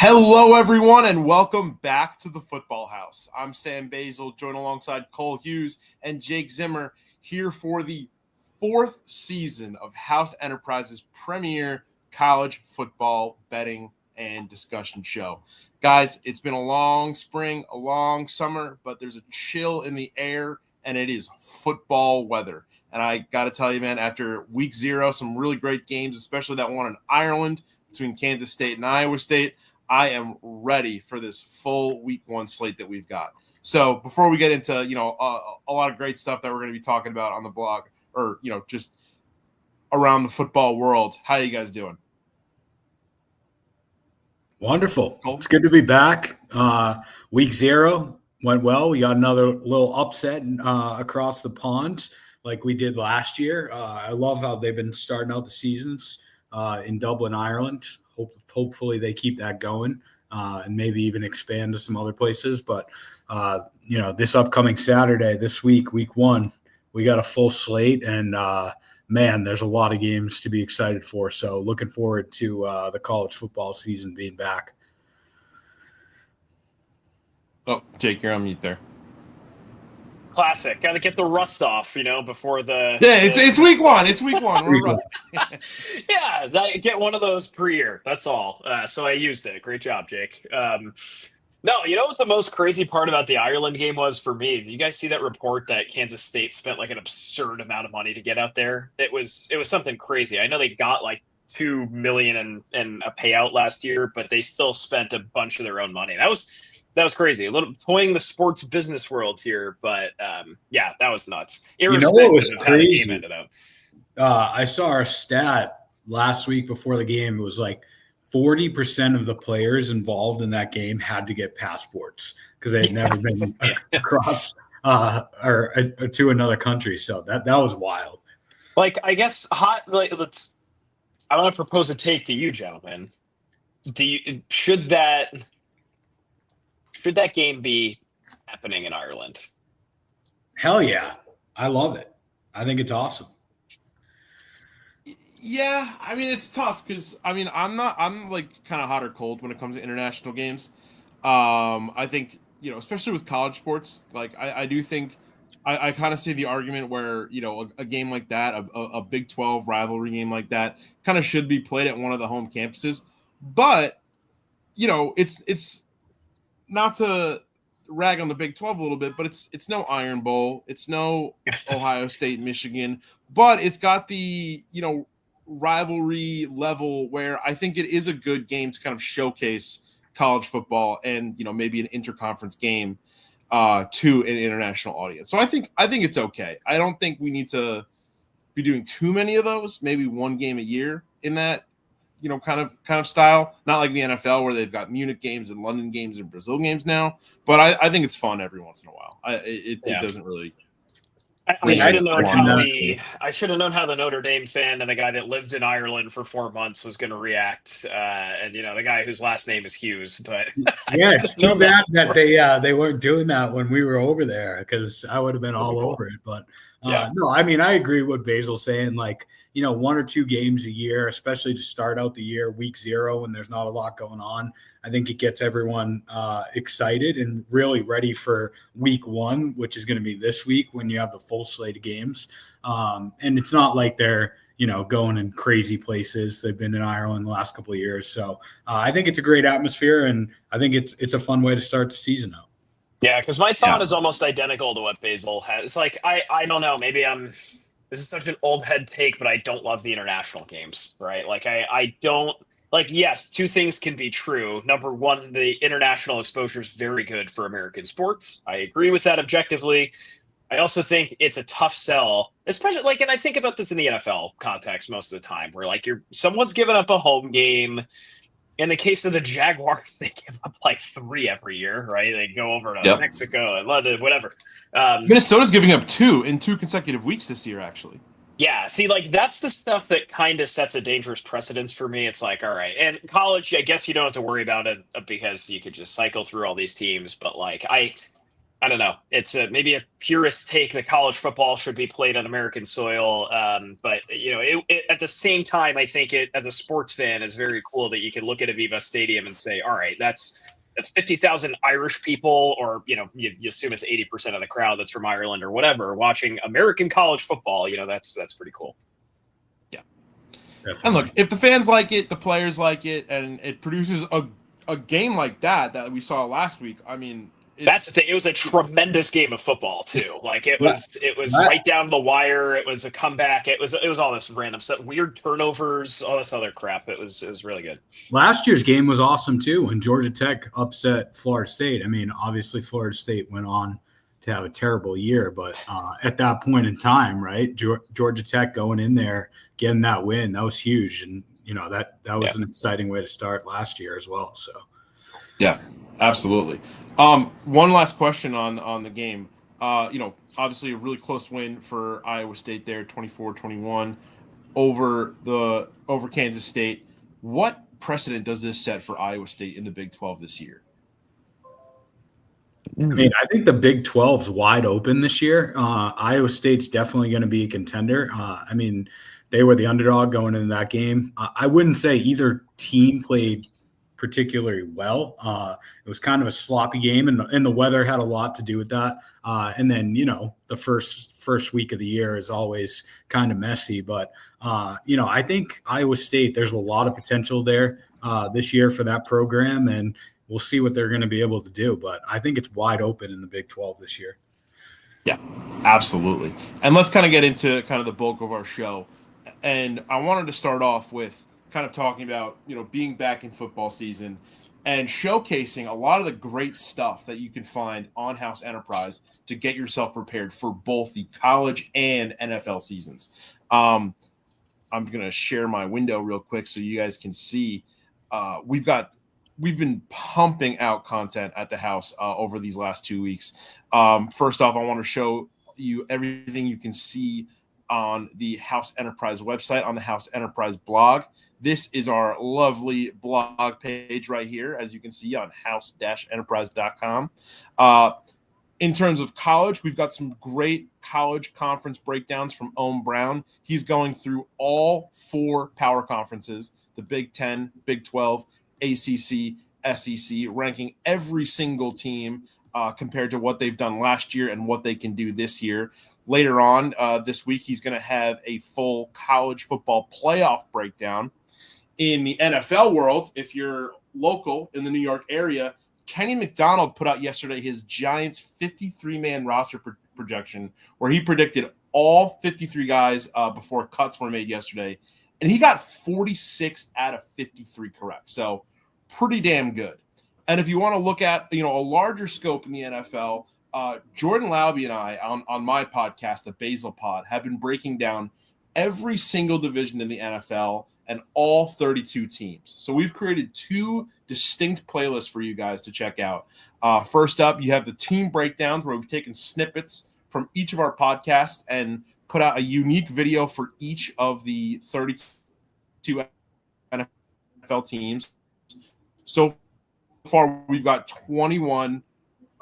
Hello, everyone, and welcome back to the Football House. I'm Sam Basil, joined alongside Cole Hughes and Jake Zimmer, here for the fourth season of House Enterprises' premier college football betting and discussion show. Guys, it's been a long spring, a long summer, but there's a chill in the air, and it is football weather. And I got to tell you, man, after week 0, some really great games, especially that one in Ireland between Kansas State and Iowa State. I am ready for this full week 1 slate that we've got. So before we get into, a lot of great stuff that we're going to be talking about on the blog or, just around the football world, how are you guys doing? Wonderful. Cool. It's good to be back. Week 0 went well. We got another little upset across the pond like we did last year. I love how they've been starting out the seasons in Dublin, Ireland. Hopefully they keep that going and maybe even expand to some other places. But, this upcoming Saturday, this week 1, we got a full slate. And, man, there's a lot of games to be excited for. So looking forward to the college football season being back. Oh, Jake, you're on mute there. Classic. Got to get the rust off, before the. Yeah, it's week 1. It's week 1. We're rusty. Yeah, get one of those per year. That's all. So I used it. Great job, Jake. No, you know what the most crazy part about the Ireland game was for me? Did you guys see that report that Kansas State spent like an absurd amount of money to get out there? It was something crazy. I know they got like $2 million in a payout last year, but they still spent a bunch of their own money. That was crazy. A little toying the sports business world here, but yeah, that was nuts. Irrespective what was of crazy? How the game ended up. I saw our stat last week before the game. It was like 40% of the players involved in that game had to get passports because they had never been across or to another country. So that was wild. Like, I guess I want to propose a take to you, gentlemen. Should that game be happening in Ireland? Hell yeah. I love it. I think it's awesome. Yeah, I mean, it's tough because, I'm like kind of hot or cold when it comes to international games. I think, especially with college sports, like I do think I kind of see the argument where, a game like that, a Big 12 rivalry game like that kind of should be played at one of the home campuses. But, it's not to rag on the Big 12 a little bit, but it's no Iron Bowl. It's no Ohio State, Michigan, but it's got the, rivalry level where I think it is a good game to kind of showcase college football and, maybe an interconference game to an international audience. So I think it's okay. I don't think we need to be doing too many of those, maybe one game a year in that, kind of style, not like the NFL where they've got Munich games and London games and Brazil games now. But I think it's fun every once in a while. It doesn't really. I should have known how the Notre Dame fan and the guy that lived in Ireland for 4 months was going to react. And the guy whose last name is Hughes, but yeah, it's too bad that they weren't doing that when we were over there because I would have been all over it. But no, I agree with Basil's saying, like, 1 or 2 games a year, especially to start out the year, week 0, when there's not a lot going on. I think it gets everyone excited and really ready for week 1, which is going to be this week when you have the full slate of games. And it's not like they're, going in crazy places. They've been in Ireland the last couple of years. So I think it's a great atmosphere, and I think it's a fun way to start the season out. Yeah, because my thought is almost identical to what Basil has. It's like, I don't know, maybe this is such an old head take, but I don't love the international games, right? Like I don't. Like, yes, 2 things can be true. Number one, the international exposure is very good for American sports. I agree with that objectively. I also think it's a tough sell, especially and I think about this in the NFL context most of the time, where someone's giving up a home game. In the case of the Jaguars, they give up like 3 every year, right? They go over to Mexico and London, whatever. Minnesota's giving up 2 in 2 consecutive weeks this year, actually. Yeah, see, that's the stuff that kind of sets a dangerous precedence for me. It's like, all right, and college, I guess you don't have to worry about it because you could just cycle through all these teams. But I I don't know. It's maybe a purist take that college football should be played on American soil. But at the same time, I think it, as a sports fan, is very cool that you can look at Aviva Stadium and say, all right, that's 50,000 Irish people, or you assume it's 80% of the crowd that's from Ireland or whatever, watching American college football. That's pretty cool. Yeah. Definitely. And look, if the fans like it, the players like it, and it produces a game like that we saw last week, I mean, that's the thing. It was a tremendous game of football too. Like it was right down the wire. It was a comeback. It was all this random stuff, weird turnovers, all this other crap. It was really good. Last year's game was awesome too when Georgia Tech upset Florida State. I mean, obviously Florida State went on to have a terrible year, but at that point in time, right, Georgia Tech going in there, getting that win, that was huge, and that was an exciting way to start last year as well. So, yeah, absolutely. One last question on the game. Obviously a really close win for Iowa State there, 24-21 over Kansas State. What precedent does this set for Iowa State in the Big 12 this year? I mean, I think the Big 12 is wide open this year. Iowa State's definitely going to be a contender. I mean, they were the underdog going into that game. I wouldn't say either team played particularly well. It was kind of a sloppy game, and the weather had a lot to do with that. And then, the first week of the year is always kind of messy. But, I think Iowa State, there's a lot of potential there this year for that program, and we'll see what they're going to be able to do. But I think it's wide open in the Big 12 this year. Yeah, absolutely. And let's kind of get into kind of the bulk of our show. And I wanted to start off with kind of talking about, being back in football season and showcasing a lot of the great stuff that you can find on House Enterprise to get yourself prepared for both the college and NFL seasons. I'm going to share my window real quick so you guys can see. We've been pumping out content at the house over these last 2 weeks. First off, I want to show you everything you can see on the House Enterprise website, on the House Enterprise blog. This is our lovely blog page right here, as you can see on house-enterprise.com. In terms of college, we've got some great college conference breakdowns from Owen Brown. He's going through all 4 power conferences, the Big 10, Big 12, ACC, SEC, ranking every single team compared to what they've done last year and what they can do this year. Later on this week, he's going to have a full college football playoff breakdown. In the NFL world, if you're local in the New York area, Kenny McDonald put out yesterday his Giants 53-man roster projection, where he predicted all 53 guys before cuts were made yesterday, and he got 46 out of 53 correct. So pretty damn good. And if you want to look at a larger scope in the NFL, Jordan Lauby and I on my podcast, the Basil Pod, have been breaking down every single division in the NFL and all 32 teams. So we've created 2 distinct playlists for you guys to check out. First up, you have the team breakdowns, where we've taken snippets from each of our podcasts and put out a unique video for each of the 32 NFL teams. So far, we've got 21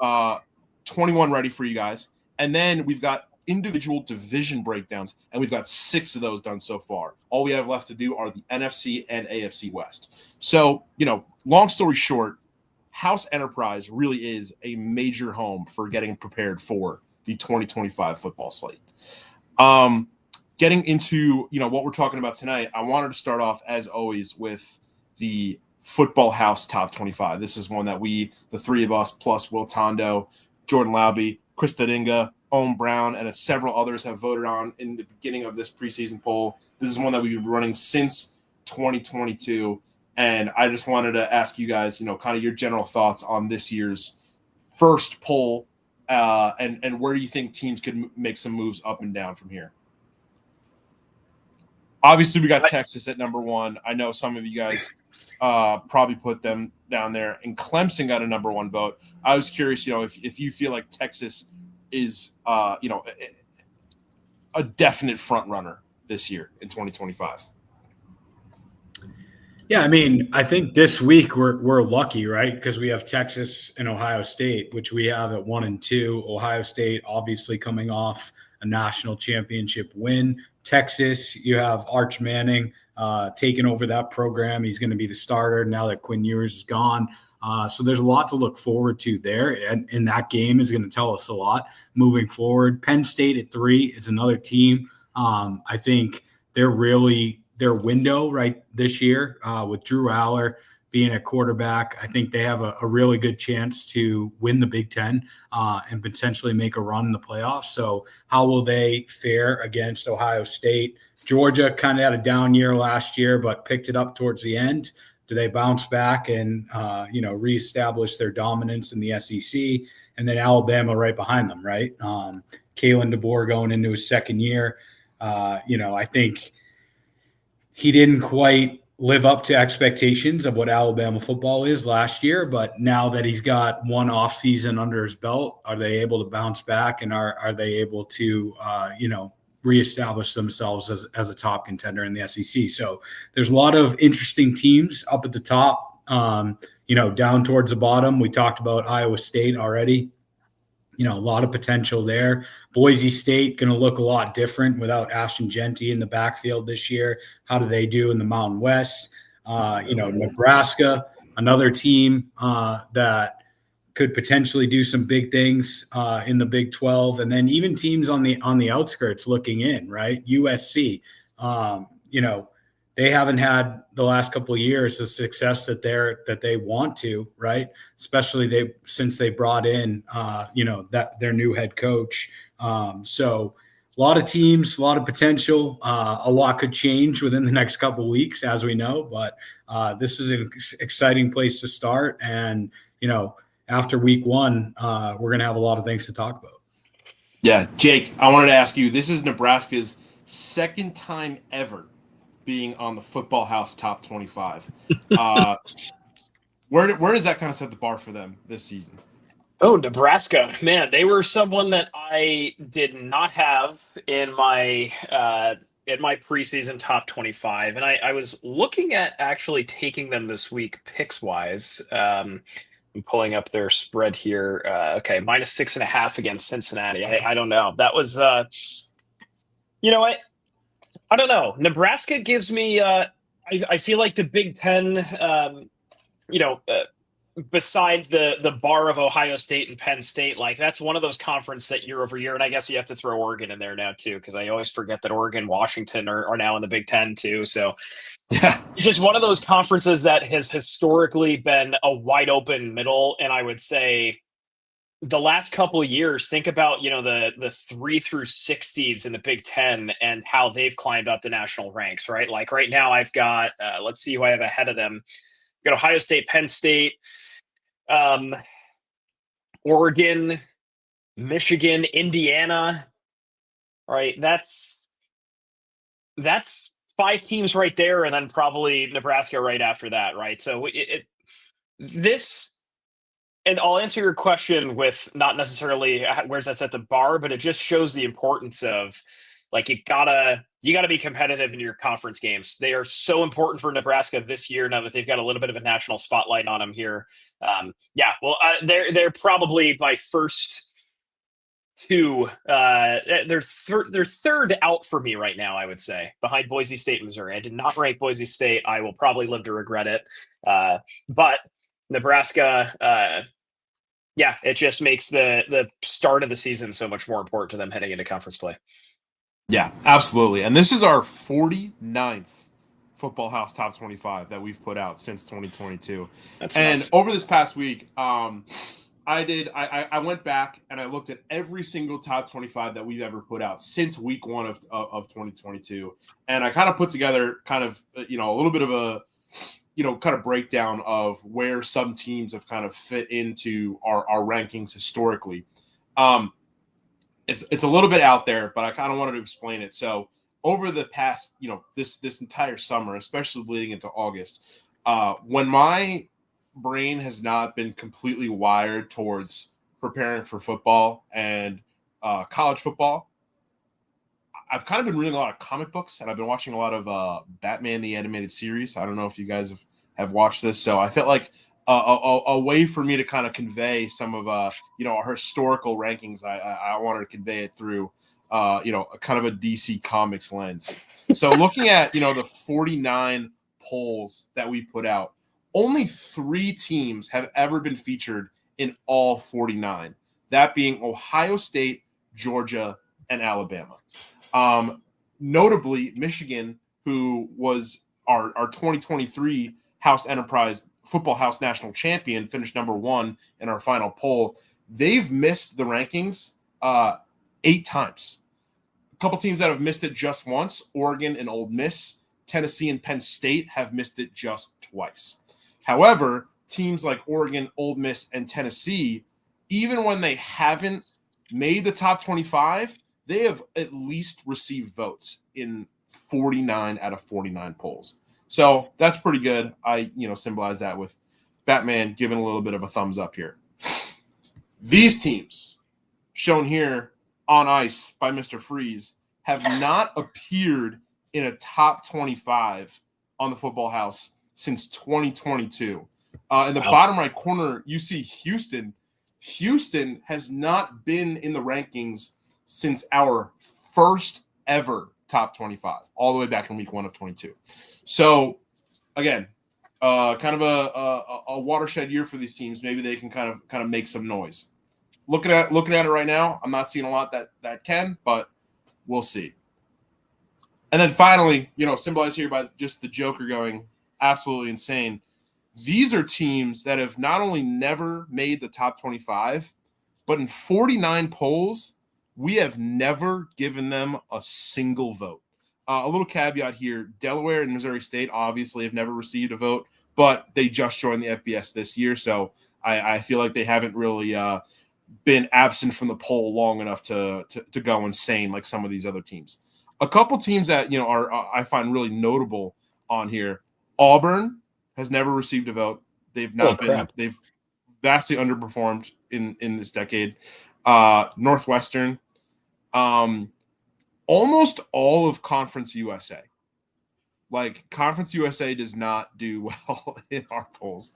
ready for you guys. And then we've got individual division breakdowns, and we've got 6 of those done so far. All we have left to do are the NFC and AFC West. So, long story short, House Enterprise really is a major home for getting prepared for the 2025 football slate. Getting into, what we're talking about tonight, I wanted to start off, as always, with the Football House Top 25. This is one that the 3 of us, plus Will Tondo, Jordan Lauby, Chris Tadinga, Owen Brown, and several others have voted on in the beginning of this preseason poll. This is one that we've been running since 2022, and I just wanted to ask you guys, kind of your general thoughts on this year's first poll, and where you think teams could make some moves up and down from here. Obviously, we got Texas at number 1. I know some of you guys probably put them down there, and Clemson got a number 1 vote. I was curious, if you feel like Texas is, a definite front runner this year in 2025. Yeah, I mean, I think this week we're lucky, right? Because we have Texas and Ohio State, which we have at 1 and 2. Ohio State obviously coming off a national championship win. Texas, you have Arch Manning taking over that program. He's going to be the starter now that Quinn Ewers is gone. So there's a lot to look forward to there, and that game is going to tell us a lot moving forward. Penn State at 3 is another team. I think they're really their window right this year with Drew Aller being a quarterback. I think they have a really good chance to win the Big Ten and potentially make a run in the playoffs. So how will they fare against Ohio State? Georgia kind of had a down year last year, but picked it up towards the end. Do they bounce back and reestablish their dominance in the SEC? And then Alabama right behind them, right? Kalen DeBoer going into his second year. I think he didn't quite live up to expectations of what Alabama football is last year, but now that he's got one off season under his belt, are they able to bounce back, and are they able to reestablish themselves as a top contender in the SEC? So there's a lot of interesting teams up at the top, down towards the bottom. We talked about Iowa State already. A lot of potential there. Boise State going to look a lot different without Ashton Genty in the backfield this year. How do they do in the Mountain West? Nebraska, another team that could potentially do some big things in the Big 12, and then even teams on the outskirts looking in, right? USC, they haven't had the last couple of years the success that they want to, right? Especially since they brought in that their new head coach. So a lot of teams, a lot of potential. A lot could change within the next couple of weeks, as we know. But this is an exciting place to start. And after week 1, we're going to have a lot of things to talk about. Yeah, Jake, I wanted to ask you. This is Nebraska's second time ever being on the Football House Top 25. Where does that kind of set the bar for them this season? Oh, Nebraska, man, they were someone that I did not have in my preseason top 25, and I was looking at actually taking them this week picks wise. I'm pulling up their spread here. Okay, -6.5 against Cincinnati. I don't know. That was I don't know. Nebraska gives me. I feel like the Big Ten. Beside the bar of Ohio State and Penn State, like that's one of those conferences that year over year, and I guess you have to throw Oregon in there now too, because I always forget that Oregon, Washington are now in the Big Ten too. So yeah, it's just one of those conferences that has historically been a wide open middle, and I would say the last couple of years, think about the 3 through 6 seeds in the Big Ten and how they've climbed up the national ranks, right? Like right now, I've got let's see who I have ahead of them. I've got Ohio State, Penn State, Oregon, Michigan, Indiana. Right, that's 5 teams right there, and then probably Nebraska right after that, right? So this. And I'll answer your question with not necessarily where's that set the bar, but it just shows the importance of like you gotta be competitive in your conference games. They are so important for Nebraska this year now that they've got a little bit of a national spotlight on them here. They're probably my first 2. They're third out for me right now, I would say, behind Boise State, Missouri. I did not rank Boise State. I will probably live to regret it. But Nebraska, it just makes the start of the season so much more important to them heading into conference play. Yeah, absolutely. And this is our 49th Football House Top 25 that we've put out since 2022. That's nice. Over this past week, I went back and I looked at every single top 25 that we've ever put out since week 1 of 2022. And I kind of put together kind of, a little bit of a, kind of breakdown of where some teams have kind of fit into our rankings historically. It's a little bit out there, but I kind of wanted to explain it. So over the past, this entire summer, especially leading into August, when my brain has not been completely wired towards preparing for football and college football, I've kind of been reading a lot of comic books, and I've been watching a lot of Batman the Animated Series. I don't know if you guys have watched this, so I felt like a way for me to kind of convey some of our historical rankings. I wanted to convey it through kind of a DC Comics lens. So looking at the 49 polls that we've put out, only 3 teams have ever been featured in all 49. That being Ohio State, Georgia, and Alabama. Notably, Michigan, who was our 2023 House Enterprise Football House National Champion, finished number 1 in our final poll. They've missed the rankings 8 times. A couple teams that have missed it just once, Oregon and Ole Miss. Tennessee and Penn State have missed it just twice. However, teams like Oregon, Ole Miss, and Tennessee, even when they haven't made the top 25, they have at least received votes in 49 out of 49 polls. So that's pretty good. I symbolize that with Batman giving a little bit of a thumbs up here. These teams, shown here on ice by Mr. Freeze, have not appeared in a top 25 on the Football House since 2022. In the bottom right corner, you see Houston. Houston has not been in the rankings since our first ever top 25, all the way back in week 1 of 22. So, again, kind of a watershed year for these teams. Maybe they can kind of make some noise. Looking at it right now, I'm not seeing a lot that can, but we'll see. And then finally, symbolized here by just the Joker going absolutely insane. These are teams that have not only never made the top 25, but in 49 polls, we have never given them a single vote. A little caveat here, Delaware and Missouri State obviously have never received a vote, but they just joined the FBS this year, so I feel like they haven't really been absent from the poll long enough to go insane like some of these other teams. A couple teams that are I find really notable on here. Auburn has never received a vote. They've not they've vastly underperformed in this decade. Northwestern, almost all of Conference USA. Like Conference USA does not do well in our polls.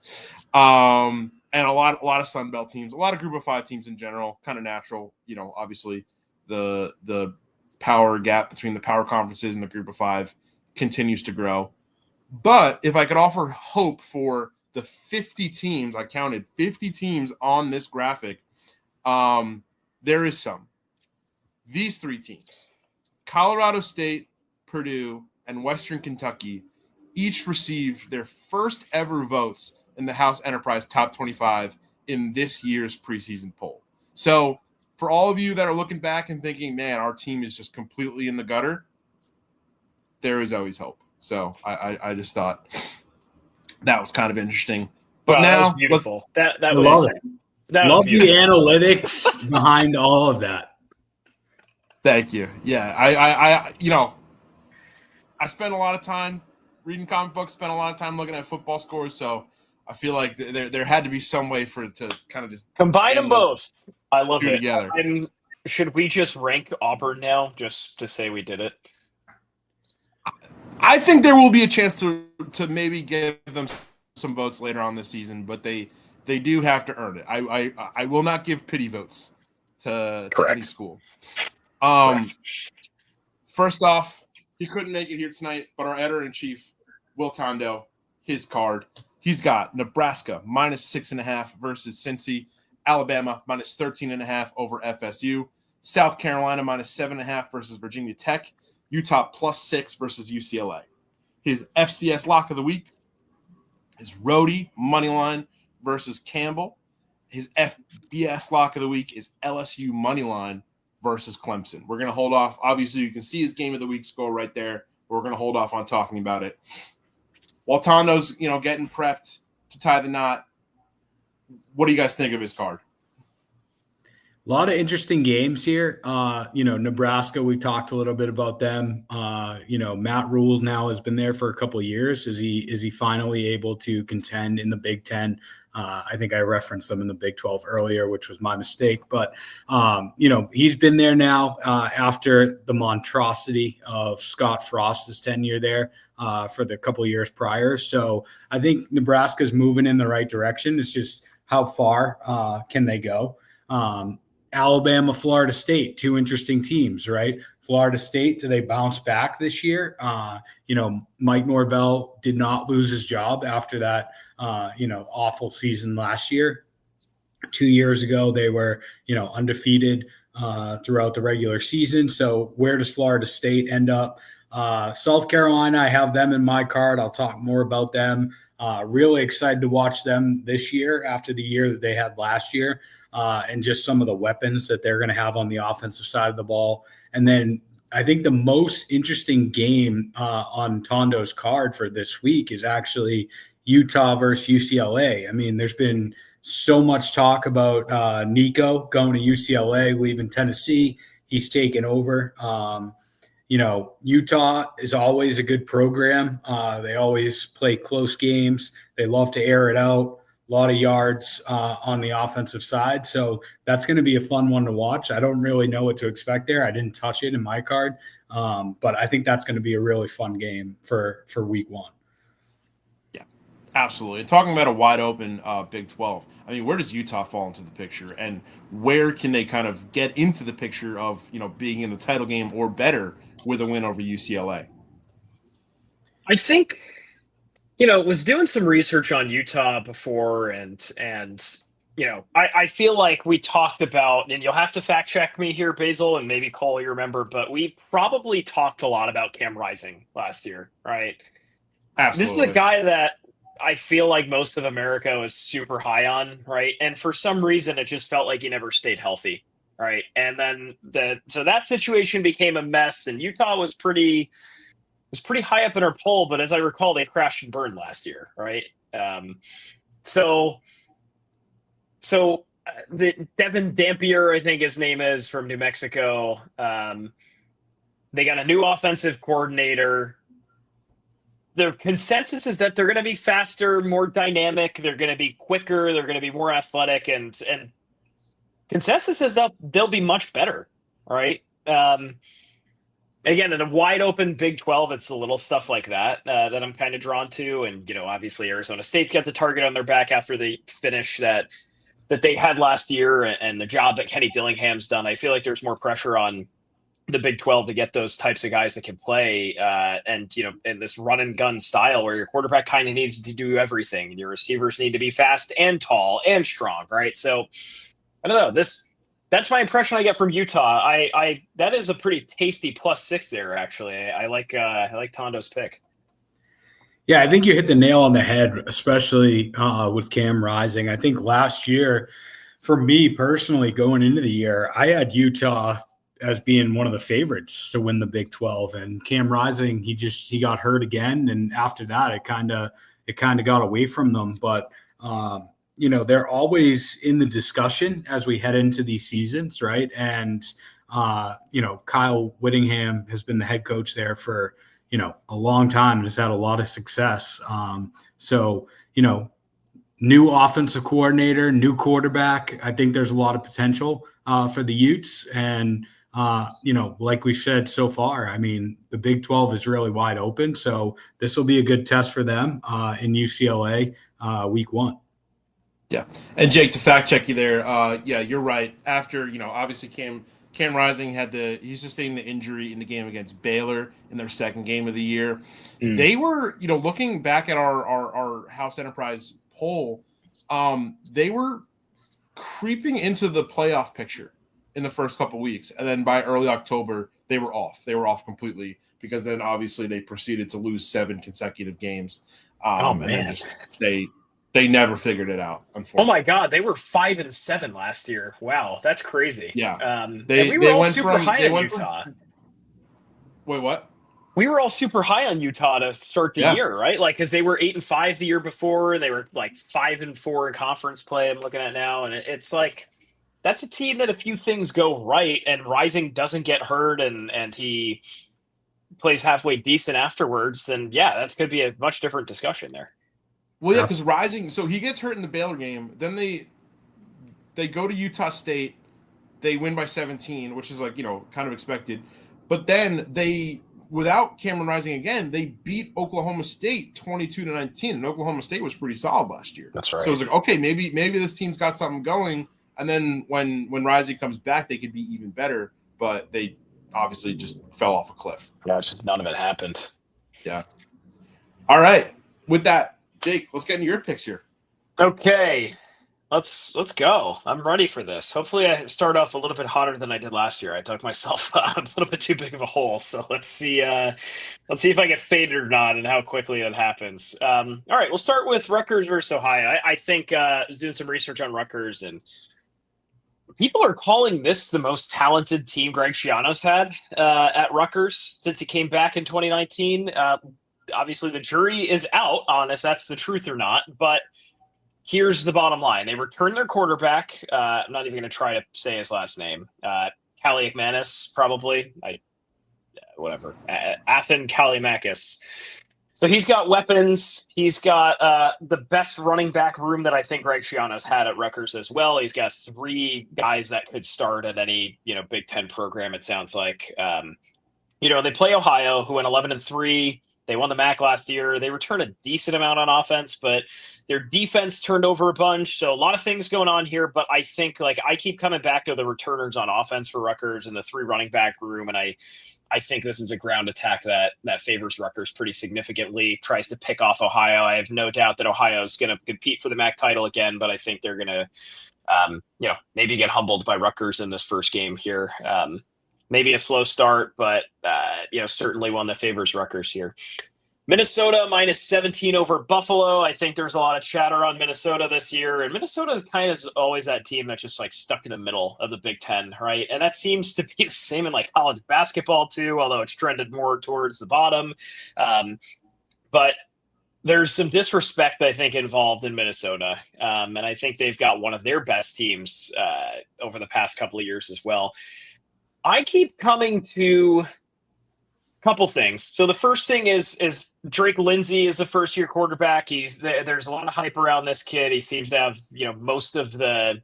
And a lot of Sun Belt teams, a lot of Group of 5 teams in general, kind of natural. Obviously the power gap between the power conferences and the Group of 5 continues to grow. But if I could offer hope for the 50 teams, I counted 50 teams on this graphic, there is some. These 3 teams, Colorado State, Purdue, and Western Kentucky, each received their first ever votes in the House Enterprise Top 25 in this year's preseason poll. So for all of you that are looking back and thinking, man, our team is just completely in the gutter, there is always hope. So I just thought that was kind of interesting. But now, that was beautiful. That was love it. Love the beautiful. analytics behind all of that. Thank you. Yeah, I spent a lot of time reading comic books, spent a lot of time looking at football scores, so I feel like there had to be some way for it to kind of just combine them both. I love it. Together. And should we just rank Auburn now, just to say we did it? I think there will be a chance to maybe give them some votes later on this season, but they do have to earn it. I will not give pity votes to any school. First off, he couldn't make it here tonight, but our editor-in-chief, Will Tondo, his card, he's got Nebraska -6.5 versus Cincy, Alabama -13.5 over FSU, South Carolina -7.5 versus Virginia Tech, Utah +6 versus UCLA. His FCS lock of the week is Rhodey moneyline versus Campbell. His FBS lock of the week is LSU moneyline versus Clemson. We're going to hold off. Obviously, you can see his game of the week score right there. We're going to hold off on talking about it. While Tondo's, getting prepped to tie the knot, what do you guys think of his card? A lot of interesting games here. Nebraska, we talked a little bit about them. Matt Rule now has been there for a couple of years. Is he finally able to contend in the Big Ten? I think I referenced them in the Big 12 earlier, which was my mistake. But, he's been there now after the monstrosity of Scott Frost's tenure there for the couple of years prior. So I think Nebraska's moving in the right direction. It's just how far can they go? Alabama, Florida State, two interesting teams, right? Florida State, do they bounce back this year? Mike Norvell did not lose his job after that, awful season last year. 2 years ago, they were, undefeated throughout the regular season. So where does Florida State end up? South Carolina, I have them in my card. I'll talk more about them. Really excited to watch them this year after the year that they had last year. And just some of the weapons that they're going to have on the offensive side of the ball. And then I think the most interesting game on Tondo's card for this week is actually Utah versus UCLA. I mean, there's been so much talk about Nico going to UCLA, leaving Tennessee. He's taken over. Utah is always a good program. They always play close games. They love to air it out. A lot of yards on the offensive side. So that's going to be a fun one to watch. I don't really know what to expect there. I didn't touch it in my card. But I think that's going to be a really fun game for week one. Yeah, absolutely. And talking about a wide open Big 12, I mean, where does Utah fall into the picture? And where can they kind of get into the picture of, being in the title game or better with a win over UCLA? I think – was doing some research on Utah before, and I feel like we talked about, and you'll have to fact check me here, Basil, and maybe Cole, you remember, but we probably talked a lot about Cam Rising last year, right? Absolutely. This is a guy that I feel like most of America was super high on, right? And for some reason, it just felt like he never stayed healthy, right? And then so that situation became a mess, and Utah was pretty high up in our poll, but as I recall, they crashed and burned last year, right? So the Devin Dampier, I think his name is, from New Mexico. They got a new offensive coordinator. The consensus is that they're going to be faster, more dynamic. They're going to be quicker. They're going to be more athletic, and consensus is that they'll be much better, right? Again, in a wide open Big 12, it's the little stuff like that that I'm kind of drawn to. And, obviously Arizona State's got the target on their back after the finish that they had last year and the job that Kenny Dillingham's done. I feel like there's more pressure on the Big 12 to get those types of guys that can play in this run and gun style where your quarterback kind of needs to do everything and your receivers need to be fast and tall and strong, right? So I don't know, that's my impression I get from Utah. I that is a pretty tasty +6 there, actually. I like Tondo's pick. Yeah, I think you hit the nail on the head, especially with Cam Rising. I think last year, for me personally, going into the year, I had Utah as being one of the favorites to win the Big 12, and Cam Rising, he got hurt again, and after that, it kind of got away from them, but. They're always in the discussion as we head into these seasons, right? And, Kyle Whittingham has been the head coach there for, a long time and has had a lot of success. New offensive coordinator, new quarterback. I think there's a lot of potential for the Utes. And, like we said so far, I mean, the Big 12 is really wide open. So this will be a good test for them in UCLA week one. Yeah. And Jake, to fact check you there, you're right. After, obviously Cam Rising he sustained the injury in the game against Baylor in their second game of the year. They were, looking back at our House Enterprise poll, they were creeping into the playoff picture in the first couple weeks. And then by early October, they were off. They were off completely because then obviously they proceeded to lose 7 consecutive games. Man. And then they never figured it out, unfortunately. Oh my God, they were 5-7 last year. Wow, that's crazy. Yeah, we were all super high on Utah. Wait, what? We were all super high on Utah to start the year, right? Like, because they were 8-5 the year before, they were like 5-4 in conference play. I'm looking at now, and it's like that's a team that a few things go right and Rising doesn't get hurt and he plays halfway decent afterwards, then yeah, that could be a much different discussion there. Well, yeah, because Rising, so he gets hurt in the Baylor game. Then they go to Utah State. They win by 17, which is like, kind of expected. But then they, without Cameron Rising again, they beat Oklahoma State 22-19. And Oklahoma State was pretty solid last year. That's right. So it was like, okay, maybe this team's got something going. And then when Rising comes back, they could be even better. But they obviously just fell off a cliff. Yeah, just none of it happened. Yeah. All right. With that, Jake, let's get into your picks here. Okay. Let's go. I'm ready for this. Hopefully I start off a little bit hotter than I did last year. I dug myself a little bit too big of a hole. So let's see if I get faded or not and how quickly that happens. All right, we'll start with Rutgers versus Ohio. I think I was doing some research on Rutgers, and people are calling this the most talented team Greg Schiano's had at Rutgers since he came back in 2019. Obviously, the jury is out on if that's the truth or not, but here's the bottom line. They returned their quarterback. I'm not even going to try to say his last name. Kaliakmanis, probably. Whatever. Athan Kaliakmanis. So he's got weapons. He's got the best running back room that I think Greg Schiano's had at Rutgers as well. He's got 3 guys that could start at any Big Ten program, it sounds like. They play Ohio, who went 11-3. They won the MAC last year. They returned a decent amount on offense, but their defense turned over a bunch. So a lot of things going on here, but I think I keep coming back to the returners on offense for Rutgers and the 3 running back room. And I think this is a ground attack that favors Rutgers pretty significantly, tries to pick off Ohio. I have no doubt that Ohio is going to compete for the MAC title again, but I think they're going to, maybe get humbled by Rutgers in this first game here. Maybe a slow start, but certainly one that favors Rutgers here. Minnesota -17 over Buffalo. I think there's a lot of chatter on Minnesota this year, and Minnesota is kind of always that team that's just stuck in the middle of the Big Ten, right? And that seems to be the same in college basketball too, although it's trended more towards the bottom. But there's some disrespect, I think, involved in Minnesota, and I think they've got one of their best teams over the past couple of years as well. I keep coming to a couple things. So the first thing is Drake Lindsey is a first-year quarterback. There's a lot of hype around this kid. He seems to have most of the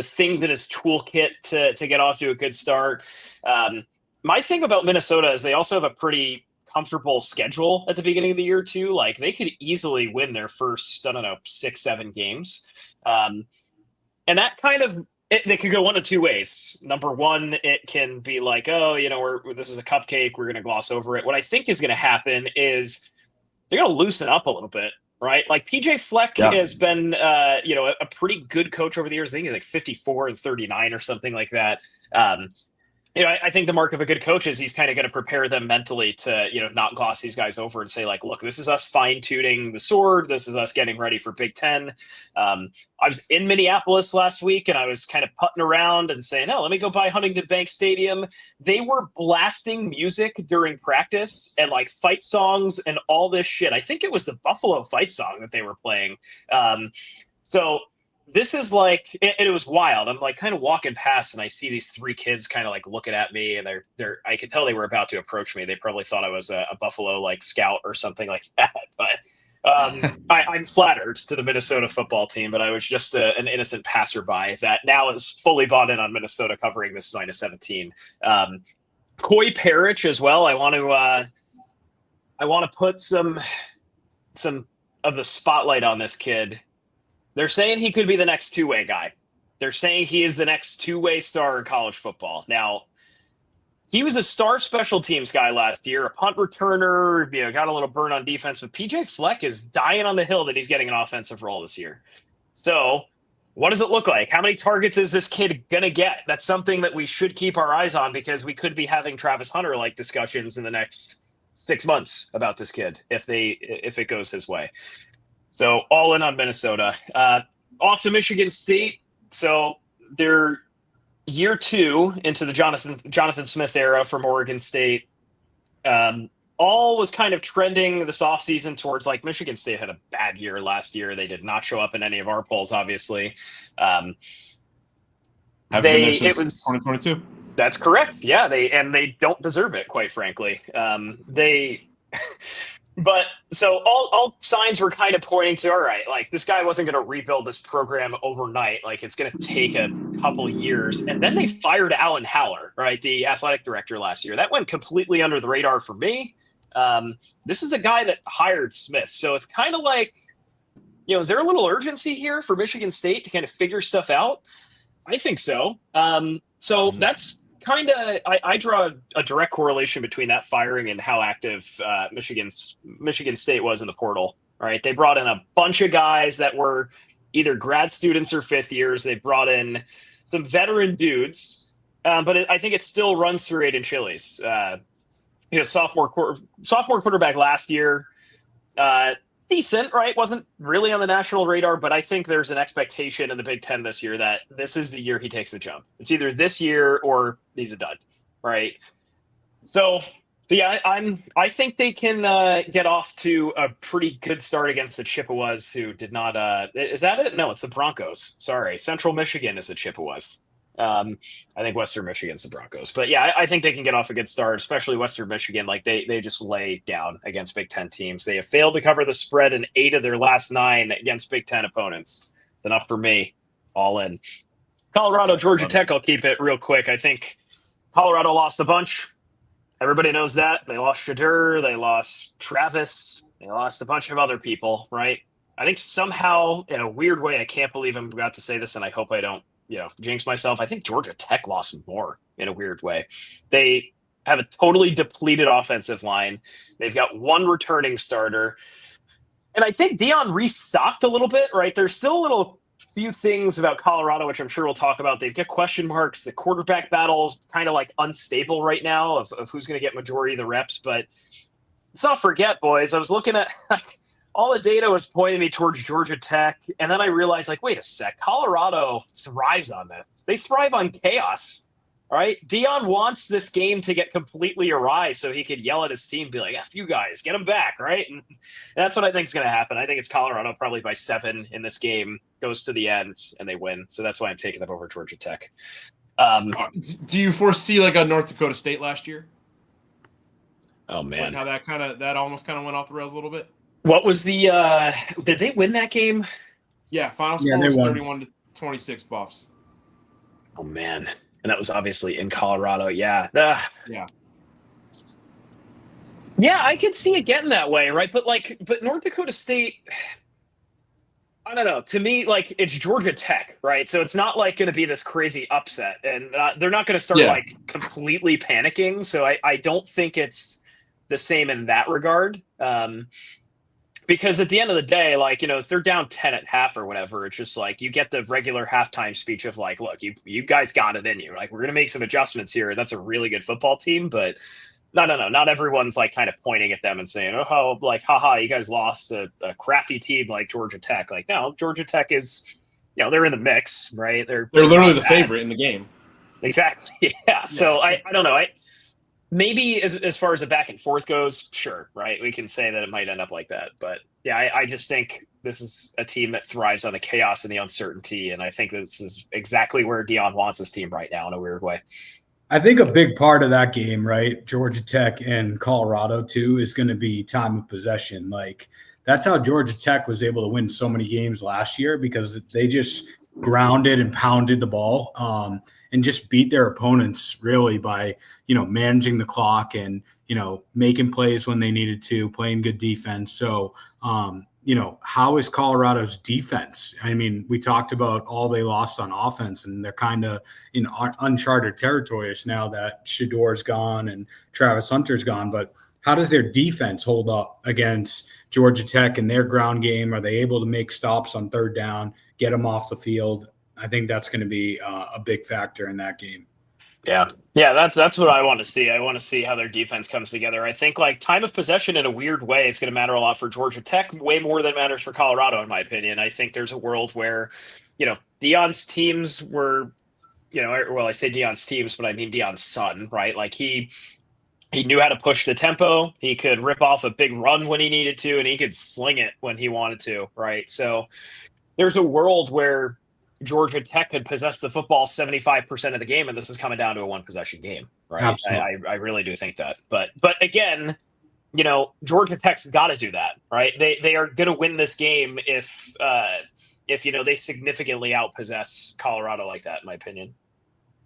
things in his toolkit to get off to a good start. My thing about Minnesota is they also have a pretty comfortable schedule at the beginning of the year too. They could easily win their first 6-7 games, and that kind of. They could go one of 2 ways. Number one, it can be this is a cupcake. We're going to gloss over it. What I think is going to happen is they're going to loosen up a little bit, right? PJ Fleck has been, a pretty good coach over the years. I think he's 54-39 or something like that. I think the mark of a good coach is he's kind of going to prepare them mentally to, not gloss these guys over and say look, this is us fine tuning the sword. This is us getting ready for Big Ten. I was in Minneapolis last week and I was kind of putting around and saying, let me go by Huntington Bank Stadium. They were blasting music during practice and fight songs and all this shit. I think it was the Buffalo fight song that they were playing. So this is it was wild. I'm kind of walking past and I see these 3 kids kind of looking at me, and I could tell they were about to approach me. They probably thought I was a Buffalo scout or something like that. But I'm flattered to the Minnesota football team, but I was just an innocent passerby that now is fully bought in on Minnesota covering this -17. Coy Parrish as well. I want to put some of the spotlight on this kid. They're saying he could be the next 2-way guy. They're saying he is the next 2-way star in college football. Now, he was a star special teams guy last year, a punt returner, got a little burn on defense, but PJ Fleck is dying on the hill that he's getting an offensive role this year. So what does it look like? How many targets is this kid going to get? That's something that we should keep our eyes on, because we could be having Travis Hunter-like discussions in the next 6 months about this kid if it goes his way. So all in on Minnesota. Off to Michigan State. So they're year 2 into the Jonathan Smith era from Oregon State. All was kind of trending this offseason towards Michigan State had a bad year last year. They did not show up in any of our polls, obviously. Haven't been there since 2022. That's correct. Yeah, they don't deserve it, quite frankly. But so all signs were kind of pointing to, all right, like this guy wasn't going to rebuild this program overnight. Like it's going to take a couple years. And then they fired Alan Haller, right, the athletic director last year. That went completely under the radar for me. This is a guy that hired Smith. So it's kind of like, is there a little urgency here for Michigan State to kind of figure stuff out? I think so. That's kind of, I draw a direct correlation between that firing and how active Michigan State was in the portal. Right, they brought in a bunch of guys that were either grad students or fifth years. They brought in some veteran dudes, but I think it still runs through Aiden Chili's. Sophomore quarterback last year, decent, right? Wasn't really on the national radar, but I think there's an expectation in the Big Ten this year that this is the year he takes the jump. It's either this year or he's a dud, right? So yeah, I think they can get off to a pretty good start against the Chippewas, who did not. Is that it? No, it's the Broncos. Sorry, Central Michigan is the Chippewas. I think Western Michigan's the Broncos, but yeah, I think they can get off a good start, especially Western Michigan. Like they just lay down against Big Ten teams. They have failed to cover the spread in 8 of their last 9 against Big Ten opponents. It's enough for me. All in. Colorado, Georgia Tech. I'll keep it real quick. I think Colorado lost a bunch. Everybody knows that. They lost Shadur. They lost Travis. They lost a bunch of other people, right? I think somehow, in a weird way, I can't believe I'm about to say this, and I hope I don't jinx myself. I think Georgia Tech lost more in a weird way. They have a totally depleted offensive line. They've got one returning starter. And I think Deion restocked a little bit, right? There's still a little few things about Colorado, which I'm sure we'll talk about. They've got question marks. The quarterback battle is kind of like unstable right now of who's going to get majority of the reps. But let's not forget, boys, I was looking at all the data was pointing me towards Georgia Tech. And then I realized, wait a sec, Colorado thrives on that. They thrive on chaos, right? Deion wants this game to get completely awry so he could yell at his team, be like, F you guys, get them back, right? And that's what I think is going to happen. I think it's Colorado probably by 7 in this game, goes to the end, and they win. So that's why I'm taking them over Georgia Tech. Do you foresee a North Dakota State last year? Oh, man. How that almost went off the rails a little bit? What was the did they win that game? Yeah, final score was 31-26 Buffs. Oh man. And that was obviously in Colorado. Yeah. Yeah. Yeah, I could see it getting that way, right? But North Dakota State, I don't know. To me, it's Georgia Tech, right? So it's not going to be this crazy upset, and they're not going to start completely panicking. So I don't think it's the same in that regard. Because at the end of the day, if they're down 10 at half or whatever, it's just you get the regular halftime speech of look, you guys got it in you. We're going to make some adjustments here. That's a really good football team, but no. Not everyone's kind of pointing at them and saying, oh, haha, you guys lost a crappy team like Georgia Tech. No, Georgia Tech is, they're in the mix, right? They're literally the favorite in the game. Exactly. Yeah. So I don't know. Maybe as far as the back and forth goes, sure, right? We can say that it might end up like that. But yeah, I just think this is a team that thrives on the chaos and the uncertainty. And I think this is exactly where Deion wants his team right now in a weird way. I think a big part of that game, right, Georgia Tech and Colorado too, is going to be time of possession. That's how Georgia Tech was able to win so many games last year, because they just grounded and pounded the ball. And just beat their opponents really by, managing the clock and, making plays when they needed to, playing good defense. So, how is Colorado's defense? I mean, we talked about all they lost on offense, and they're kind of in uncharted territories now that Shador's gone and Travis Hunter's gone. But how does their defense hold up against Georgia Tech and their ground game? Are they able to make stops on third down, get them off the field? I think that's going to be a big factor in that game. Yeah, that's what I want to see. I want to see how their defense comes together. I think time of possession in a weird way, it's going to matter a lot for Georgia Tech, way more than it matters for Colorado, in my opinion. I think there's a world where, Deion's teams were, I say Deion's teams, but I mean Deion's son, right? He knew how to push the tempo. He could rip off a big run when he needed to, and he could sling it when he wanted to, right? So there's a world where Georgia Tech could possess the football 75% of the game, and this is coming down to a one possession game, right? Absolutely. I really do think that. But again, Georgia Tech's got to do that, right? They are going to win this game if they significantly outpossess Colorado like that, in my opinion.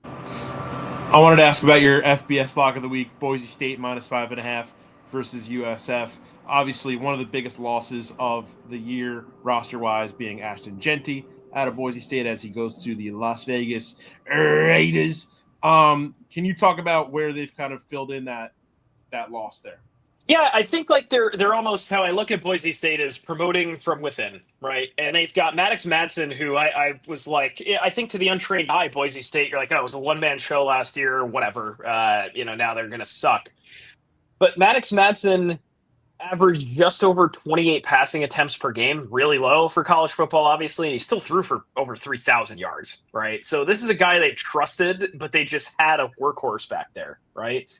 I wanted to ask about your FBS lock of the week: Boise State -5.5 versus USF. Obviously, one of the biggest losses of the year roster-wise being Ashton Jeanty out of Boise State as he goes to the Las Vegas Raiders. Can you talk about where they've kind of filled in that loss there? Yeah, I think like they're almost, how I look at Boise State is promoting from within, right? And they've got Maddox Madsen, who I was like, I think to the untrained eye, Boise State, you're like, oh, it was a one-man show last year, whatever. Now they're going to suck. But Maddox Madsen averaged just over 28 passing attempts per game, really low for college football, obviously. And he still threw for over 3,000 yards, right? So this is a guy they trusted, but they just had a workhorse back there, right?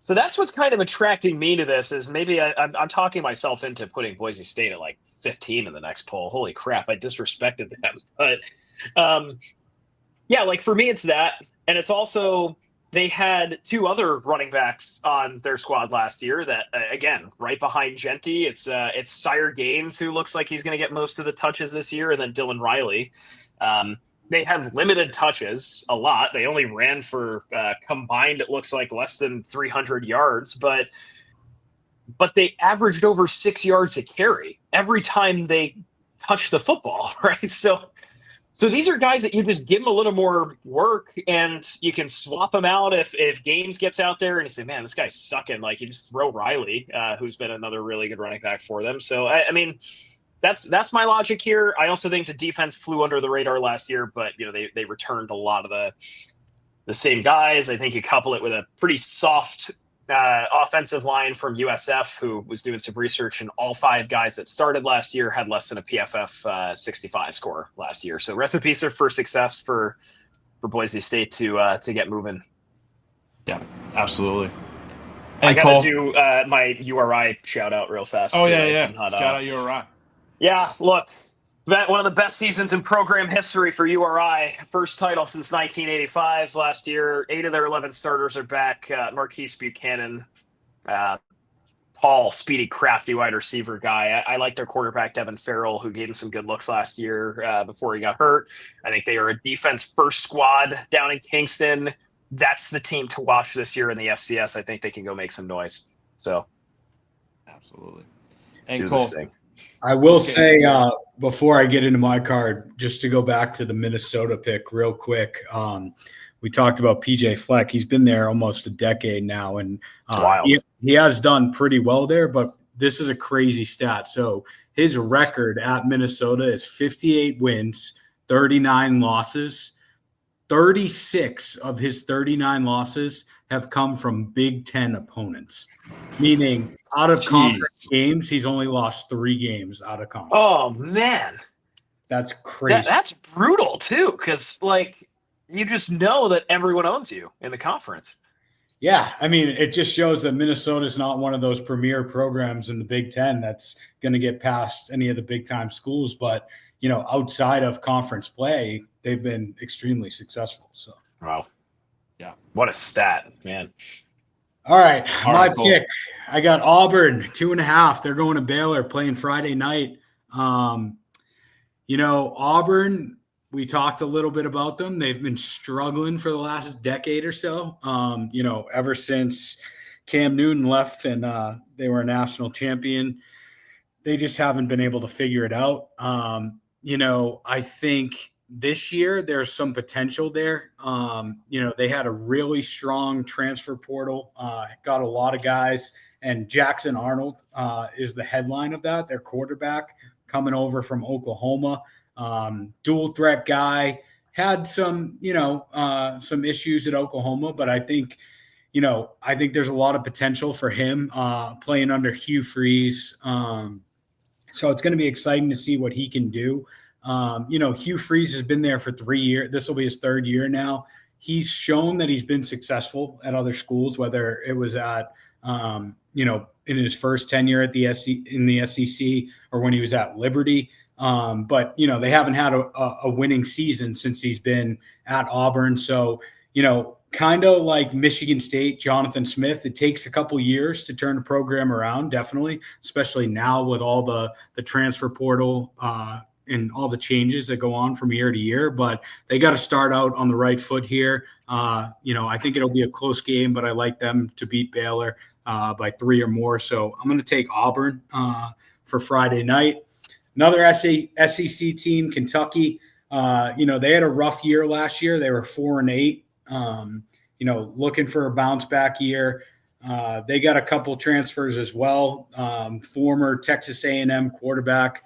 So that's what's kind of attracting me to this, is maybe I'm talking myself into putting Boise State at like 15 in the next poll. Holy crap, I disrespected them. But like for me, it's that. And it's also, they had two other running backs on their squad last year that, again, right behind Jeanty. It's Sire Gaines, who looks like he's going to get most of the touches this year, and then Dylan Riley. They have limited touches, a lot. They only ran for combined, it looks like, less than 300 yards, but they averaged over 6 yards a carry every time they touched the football, right? So these are guys that you just give them a little more work, and you can swap them out if Gaines gets out there and you say, man, this guy's sucking. Like, you just throw Riley, who's been another really good running back for them. So, I mean, that's my logic here. I also think the defense flew under the radar last year, but they returned a lot of the same guys. I think you couple it with a pretty soft offensive line from USF, who was doing some research, and all 5 guys that started last year had less than a PFF 65 score last year. So recipes are for success for Boise State to get moving. Yeah, absolutely. And I got to do my URI shout out real fast. Oh, yeah. Shout out URI. Yeah, look, one of the best seasons in program history for URI. First title since 1985 last year. 8 of their 11 starters are back. Marquise Buchanan, tall, speedy, crafty wide receiver guy. I like their quarterback, Devin Farrell, who gave him some good looks last year before he got hurt. I think they are a defense-first squad down in Kingston. That's the team to watch this year in the FCS. I think they can go make some noise. So, absolutely. And Cole, I will say before I get into my card, just to go back to the Minnesota pick real quick. We talked about PJ Fleck. He's been there almost a decade now, and he has done pretty well there, but this is a crazy stat. So his record at Minnesota is 58 wins, 39 losses. 36 of his 39 losses have come from Big Ten opponents, meaning out of conference games, he's only lost 3 games out of conference. Oh, man. That's crazy. That's brutal, too, because, you just know that everyone owns you in the conference. Yeah, I mean, it just shows that Minnesota is not one of those premier programs in the Big Ten that's going to get past any of the big-time schools, but outside of conference play, they've been extremely successful. So, wow. Yeah. What a stat, man. All right. My pick. I got Auburn 2.5. They're going to Baylor, playing Friday night. Auburn, we talked a little bit about them. They've been struggling for the last decade or so. Ever since Cam Newton left and they were a national champion, they just haven't been able to figure it out. I think this year there's some potential there. They had a really strong transfer portal, got a lot of guys, and Jackson Arnold is the headline of that, their quarterback coming over from Oklahoma. Dual threat guy, had some issues at Oklahoma, but I think there's a lot of potential for him playing under Hugh Freeze. So it's going to be exciting to see what he can do. Hugh Freeze has been there for 3 years. This will be his 3rd year now. He's shown that he's been successful at other schools, whether it was at, in his first tenure at in the SEC, or when he was at Liberty. But, they haven't had a winning season since he's been at Auburn. So, kind of like Michigan State, Jonathan Smith, it takes a couple years to turn the program around, definitely, especially now with all the transfer portal and all the changes that go on from year to year. But they got to start out on the right foot here. I think it'll be a close game, but I like them to beat Baylor by 3 or more. So I'm going to take Auburn for Friday night. Another SEC team, Kentucky. They had a rough year last year. They were 4-8. Looking for a bounce back year. They got a couple transfers as well. Former Texas A&M quarterback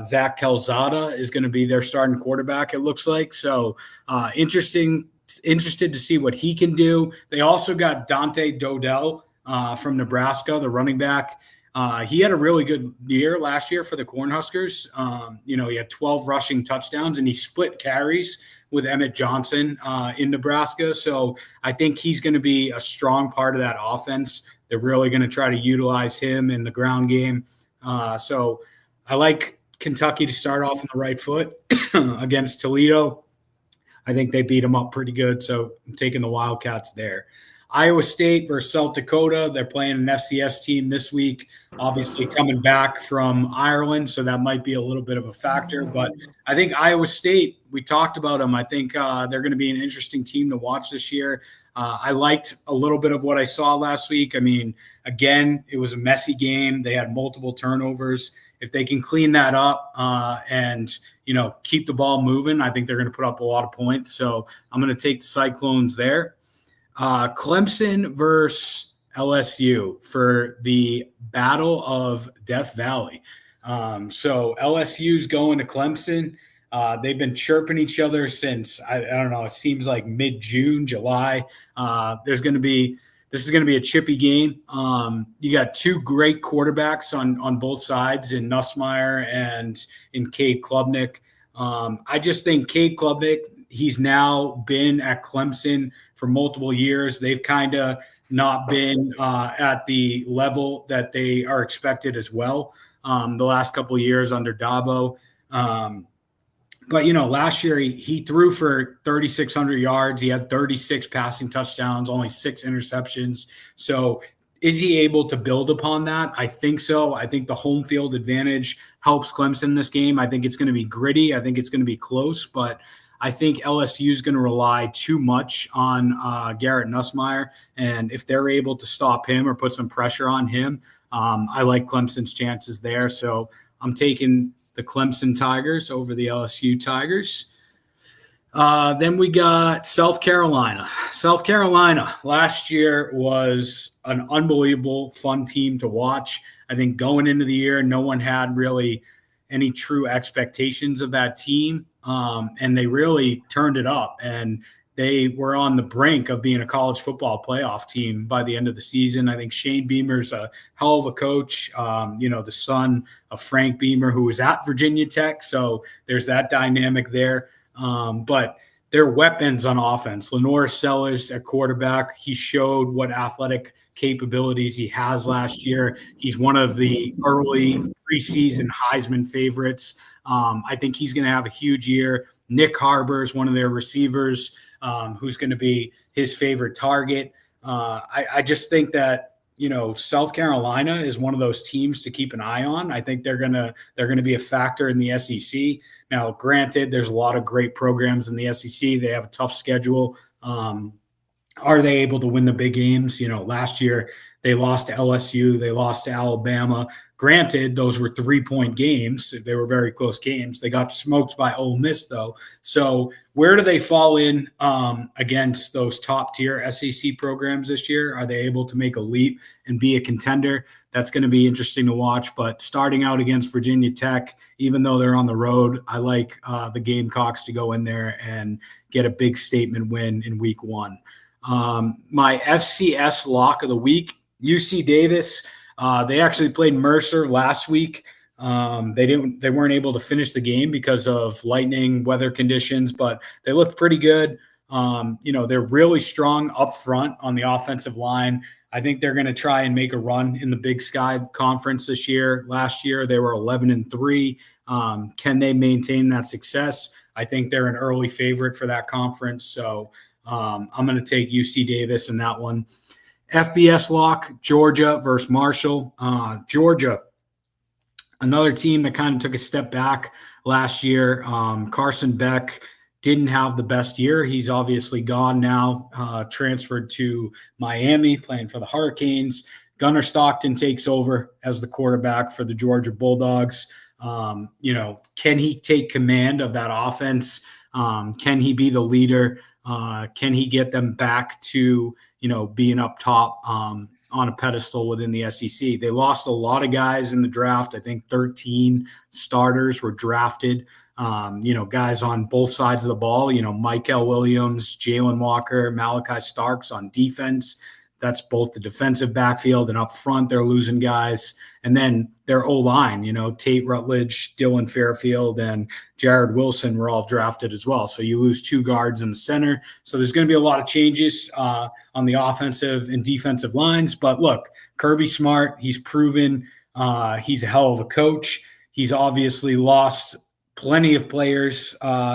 Zach Calzada is going to be their starting quarterback, it looks like. So interested to see what he can do. They also got Dante Dodell from Nebraska, the running back. He had a really good year last year for the Cornhuskers. He had 12 rushing touchdowns, and he split carries with Emmett Johnson in Nebraska. So I think he's going to be a strong part of that offense. They're really going to try to utilize him in the ground game. So I like Kentucky to start off on the right foot against Toledo. I think they beat them up pretty good, so I'm taking the Wildcats there. Iowa State versus South Dakota. They're playing an FCS team this week, obviously coming back from Ireland, so that might be a little bit of a factor. But I think Iowa State, we talked about them. I think they're going to be an interesting team to watch this year. I liked a little bit of what I saw last week. I mean, again, it was a messy game. They had multiple turnovers. If they can clean that up and keep the ball moving, I think they're going to put up a lot of points. So I'm going to take the Cyclones there. Clemson versus LSU for the Battle of Death Valley. So LSU's going to Clemson. They've been chirping each other since, I don't know, it seems like mid-June, July. This is going to be a chippy game. You got two great quarterbacks on both sides in Nussmeier and in Cade Klubnik. I just think Cade Klubnik, he's now been at Clemson for multiple years. They've kind of not been at the level that they are expected as well the last couple of years under Dabo. But, last year he threw for 3,600 yards. He had 36 passing touchdowns, only 6 interceptions. So is he able to build upon that? I think so. I think the home field advantage helps Clemson in this game. I think it's going to be gritty. I think it's going to be close, but I think LSU is going to rely too much on Garrett Nussmeier. And if they're able to stop him or put some pressure on him, I like Clemson's chances there. So I'm taking the Clemson Tigers over the LSU Tigers. Then we got South Carolina. South Carolina last year was an unbelievable fun team to watch. I think going into the year, no one had really any true expectations of that team. And they really turned it up, and they were on the brink of being a college football playoff team by the end of the season. I think Shane Beamer's a hell of a coach, the son of Frank Beamer, who was at Virginia Tech. So there's that dynamic there. But their weapons on offense, Lenore Sellers at quarterback, he showed what athletic capabilities he has last year. He's one of the early preseason Heisman favorites. I think he's going to have a huge year. Nick Harbor is one of their receivers who's going to be his favorite target. I just think that, South Carolina is one of those teams to keep an eye on. I think they're going to be a factor in the SEC. Now, granted, there's a lot of great programs in the SEC. They have a tough schedule. Are they able to win the big games? Last year they lost to LSU. They lost to Alabama. Granted, those were 3-point games. They were very close games. They got smoked by Ole Miss, though. So where do they fall in against those top-tier SEC programs this year? Are they able to make a leap and be a contender? That's going to be interesting to watch. But starting out against Virginia Tech, even though they're on the road, I like the Gamecocks to go in there and get a big statement win in week 1. My FCS lock of the week, UC Davis. They actually played Mercer last week. They weren't able to finish the game because of lightning weather conditions, but they looked pretty good. They're really strong up front on the offensive line. I think they're going to try and make a run in the Big Sky Conference this year. Last year, they were 11-3. Can they maintain that success? I think they're an early favorite for that conference. So I'm going to take UC Davis in that one. FBS lock, Georgia versus Marshall. Georgia, another team that kind of took a step back last year. Carson Beck didn't have the best year. He's obviously gone now, transferred to Miami, playing for the Hurricanes. Gunnar Stockton takes over as the quarterback for the Georgia Bulldogs. Can he take command of that offense? Can he be the leader? Can he get them back to, being up top on a pedestal within the SEC? They lost a lot of guys in the draft. I think 13 starters were drafted. Guys on both sides of the ball, Michael Williams, Jalen Walker, Malachi Starks on defense. That's both the defensive backfield, and up front, they're losing guys. And then their O-line, Tate Rutledge, Dylan Fairfield, and Jared Wilson were all drafted as well. So you lose 2 guards in the center. So there's going to be a lot of changes on the offensive and defensive lines. But look, Kirby Smart, he's proven he's a hell of a coach. He's obviously lost plenty of players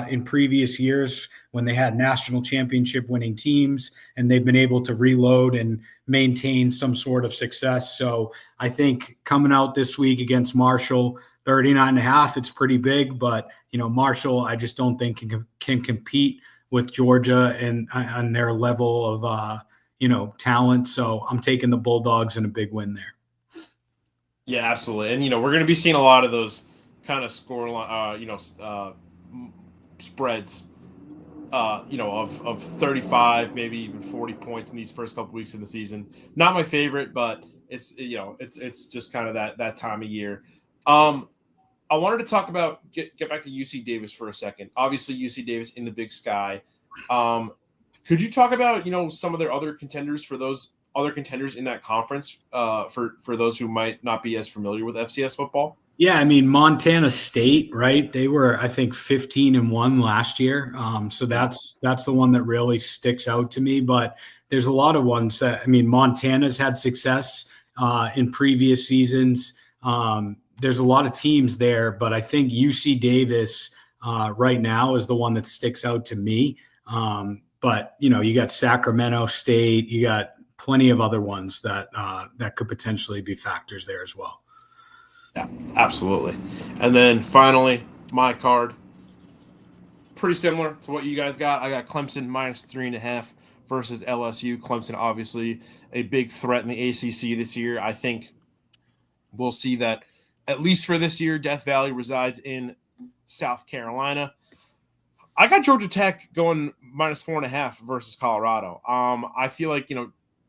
in previous years when they had national championship winning teams, and they've been able to reload and maintain some sort of success. So I think coming out this week against Marshall, 39.5, it's pretty big, but Marshall, I just don't think can compete with Georgia and on their level of talent. So I'm taking the Bulldogs in a big win there. Yeah, absolutely. And we're going to be seeing a lot of those kind of score spreads of 35, maybe even 40 points in these first couple weeks in the season. Not my favorite, but it's just kind of that time of year. I wanted to talk about get back to UC Davis for a second. Obviously, UC Davis in the Big Sky. Could you talk about some of their other contenders for those other contenders in that conference for those who might not be as familiar with FCS football? Yeah, I mean, Montana State, right? They were, I think, 15-1 last year. So that's the one that really sticks out to me. But there's a lot of ones that, Montana's had success in previous seasons. There's a lot of teams there, but I think UC Davis right now is the one that sticks out to me. But, you got Sacramento State, you got plenty of other ones that could potentially be factors there as well. Yeah, absolutely. And then finally, my card, pretty similar to what you guys got. I got Clemson -3.5 versus LSU. Clemson, obviously, a big threat in the ACC this year. I think we'll see that, at least for this year, Death Valley resides in South Carolina. I got Georgia Tech going -4.5 versus Colorado. I feel like,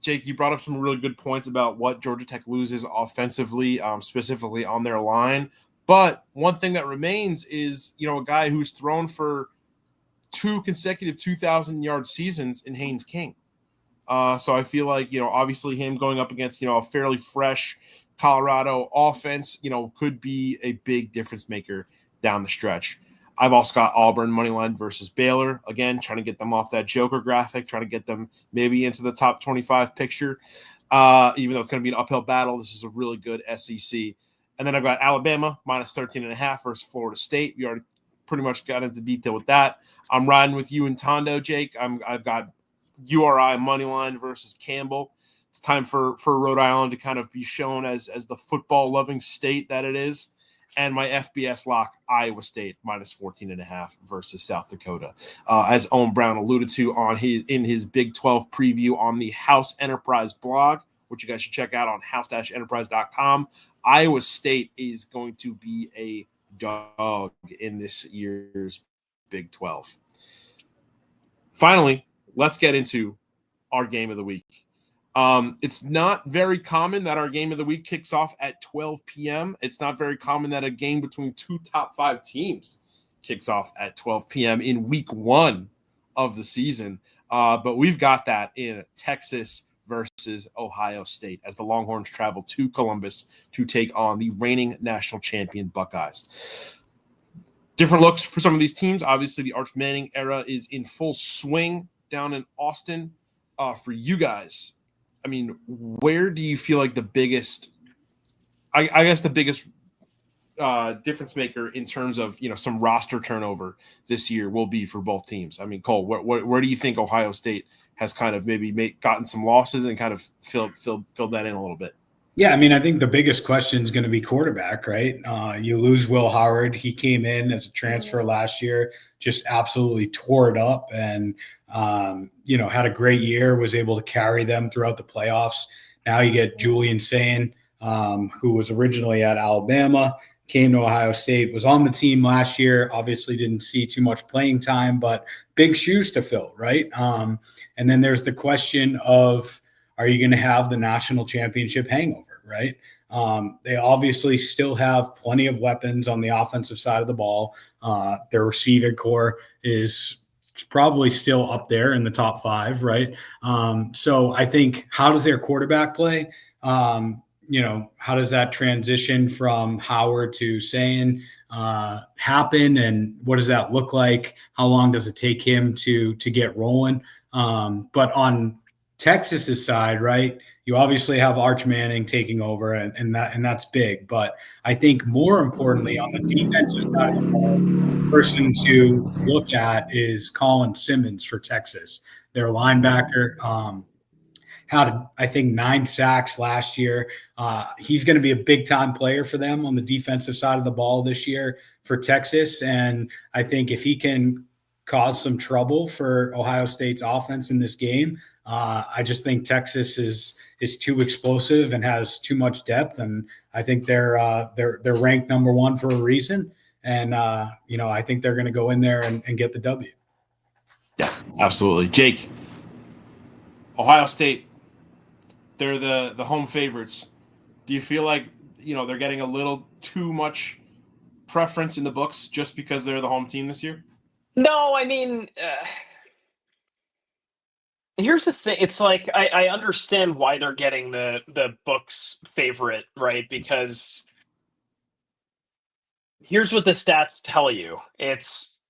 Jake, you brought up some really good points about what Georgia Tech loses offensively, specifically on their line. But one thing that remains is, a guy who's thrown for 2 consecutive 2,000-yard seasons in Haynes King. So I feel like, obviously him going up against, a fairly fresh Colorado offense, could be a big difference maker down the stretch. I've also got Auburn moneyline versus Baylor. Again, trying to get them off that Joker graphic, trying to get them maybe into the top 25 picture. Even though it's going to be an uphill battle, this is a really good SEC. And then I've got Alabama -13.5 versus Florida State. We already pretty much got into detail with that. I'm riding with you and Tondo, Jake. I've got URI moneyline versus Campbell. It's time for Rhode Island to kind of be shown as the football-loving state that it is. And my FBS lock, Iowa State -14.5 versus South Dakota. As Owen Brown alluded to in his Big 12 preview on the House Enterprise blog, which you guys should check out on house-enterprise.com, Iowa State is going to be a dog in this year's Big 12. Finally, let's get into our game of the week. It's not very common that our game of the week kicks off at 12 p.m. It's not very common that a game between 2 top 5 teams kicks off at 12 p.m. in week 1 of the season. But we've got that in Texas versus Ohio State as the Longhorns travel to Columbus to take on the reigning national champion Buckeyes. Different looks for some of these teams. Obviously, the Arch Manning era is in full swing down in Austin. For you guys, I mean, where do you feel like the biggest, I guess the biggest difference maker in terms of, some roster turnover this year will be for both teams? I mean, Cole, where do you think Ohio State has kind of maybe gotten some losses and kind of filled that in a little bit? Yeah, I mean, I think the biggest question is going to be quarterback, right? You lose Will Howard. He came in as a transfer last year, just absolutely tore it up and, had a great year, was able to carry them throughout the playoffs. Now you get Julian Sayin, who was originally at Alabama, came to Ohio State, was on the team last year, obviously didn't see too much playing time, but big shoes to fill, right? And then there's the question of, are you going to have the national championship hangover, right? They obviously still have plenty of weapons on the offensive side of the ball. Their receiving core is probably still up there in the top 5, right? So I think, how does their quarterback play? How does that transition from Howard to Sayin happen, and what does that look like? How long does it take him to get rolling? But on Texas's side, right, you obviously have Arch Manning taking over, and that's big. But I think more importantly, on the defensive side, the person to look at is Colin Simmons for Texas, their linebacker. Had, I think, 9 sacks last year. He's going to be a big-time player for them on the defensive side of the ball this year for Texas. And I think if he can cause some trouble for Ohio State's offense in this game, I just think Texas is too explosive and has too much depth. And I think they're ranked number 1 for a reason. And, I think they're going to go in there and get the W. Yeah, absolutely. Jake, Ohio State, they're the home favorites. Do you feel like, they're getting a little too much preference in the books just because they're the home team this year? No, I mean, here's the thing. It's like, I understand why they're getting the book's favorite, right? Because here's what the stats tell you. It's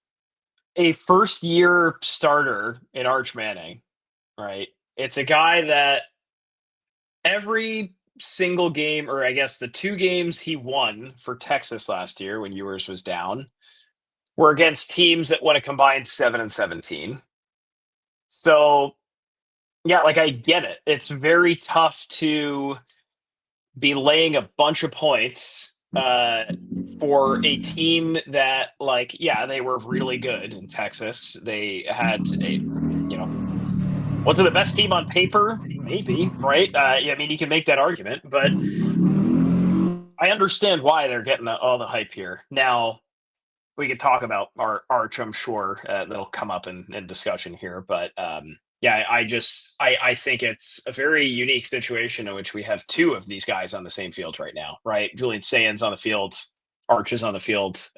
a first-year starter in Arch Manning, right? It's a guy that every single game, or I guess the 2 games he won for Texas last year when Ewers was down, were against teams that went a combined 7-17. So, yeah, like, I get it. It's very tough to be laying a bunch of points for a team that, like, yeah, they were really good in Texas. They had was it the best team on paper? Maybe, right? I mean, you can make that argument, but I understand why they're getting all the hype here. Now, we could talk about Arch, I'm sure that'll come up in discussion here, but yeah, I think it's a very unique situation in which we have 2 of these guys on the same field right now, right? Julian Sayin's on the field, Arch is on the field.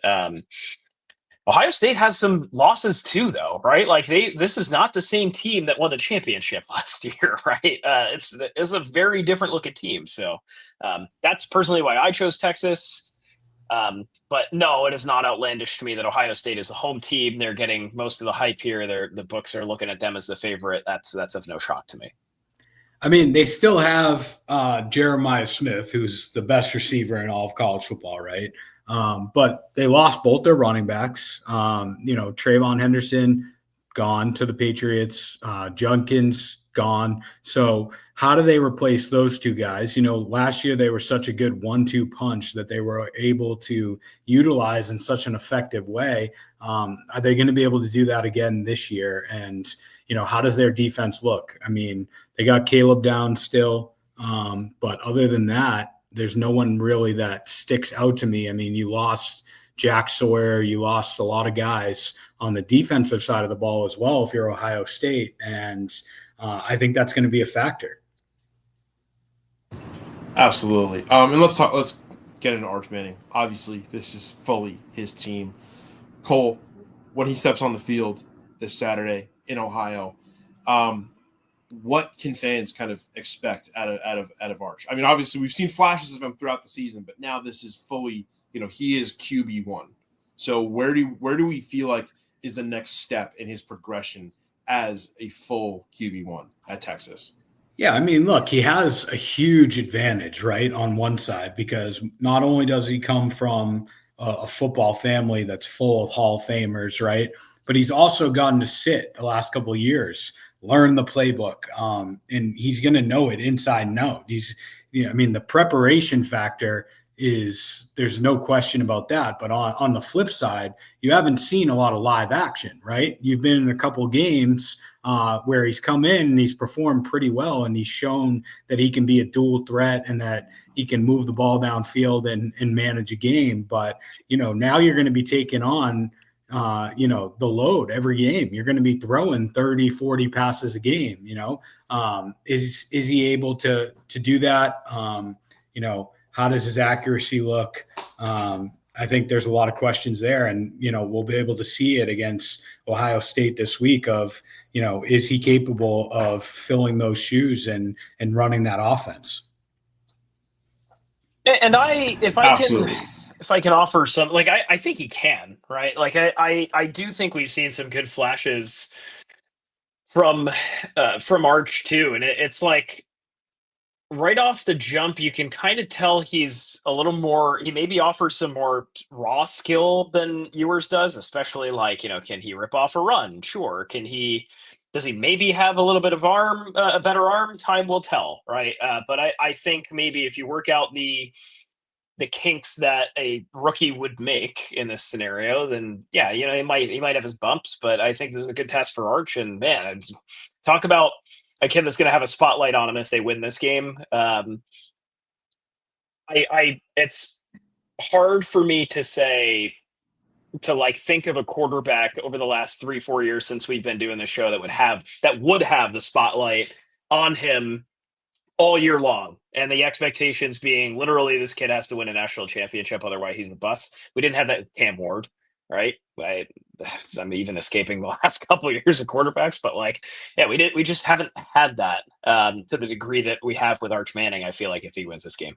Ohio State has some losses too, though, right? Like, this is not the same team that won the championship last year, right? It's a very different look at team. So that's personally why I chose Texas. But no, it is not outlandish to me that Ohio State is the home team. They're getting most of the hype here. The books are looking at them as the favorite. That's of no shock to me. I mean, they still have Jeremiah Smith, who's the best receiver in all of college football, right? But they lost both their running backs. Trayvon Henderson gone to the Patriots, Junkins gone. So how do they replace those 2 guys? Last year they were such a good 1-2 punch that they were able to utilize in such an effective way. Are they going to be able to do that again this year? And, how does their defense look? I mean, they got Caleb down still. But other than that, there's no one really that sticks out to me. I mean, you lost Jack Sawyer, you lost a lot of guys on the defensive side of the ball as well if you're Ohio State. And I think that's going to be a factor. Absolutely. And let's get into Arch Manning. Obviously, this is fully his team. Cole, when he steps on the field this Saturday in Ohio, what can fans kind of expect out of Arch? I mean, obviously we've seen flashes of him throughout the season, but now this is fully, he is QB1. So where do we feel like is the next step in his progression as a full QB1 at Texas? Yeah, I mean, look, he has a huge advantage, right, on one side, because not only does he come from a football family that's full of Hall of Famers, right, but he's also gotten to sit the last couple of years, learn the playbook, and he's going to know it inside and out. I mean, the preparation factor is there's no question about that. But on the flip side, you haven't seen a lot of live action, right? You've been in a couple of games where he's come in and he's performed pretty well, and he's shown that he can be a dual threat and that he can move the ball downfield and manage a game. But, now you're going to be taking on, the load every game. You're going to be throwing 30, 40 passes a game, is he able to do that? How does his accuracy look? I think there's a lot of questions there, and we'll be able to see it against Ohio State this week. Of is he capable of filling those shoes and running that offense? And if I can offer some, like, I think he can, right? Like, I do think we've seen some good flashes from Arch too, and it's like, right off the jump, you can kind of tell he's a little more, he maybe offers some more raw skill than Ewers does, especially like, can he rip off a run? Sure. Does he maybe have a little bit of a better arm? Time will tell, right? But I think maybe if you work out the kinks that a rookie would make in this scenario, then yeah, he might have his bumps, but I think this is a good test for Arch. And man, talk about a kid that's going to have a spotlight on him if they win this game. It's hard for me to think of a quarterback over the last 3-4 years since we've been doing this show that would have the spotlight on him all year long. And the expectations being literally this kid has to win a national championship, otherwise he's a bust. We didn't have that with Cam Ward, right? I'm even escaping the last couple of years of quarterbacks, but we just haven't had that to the degree that we have with Arch Manning. I feel like if he wins this game,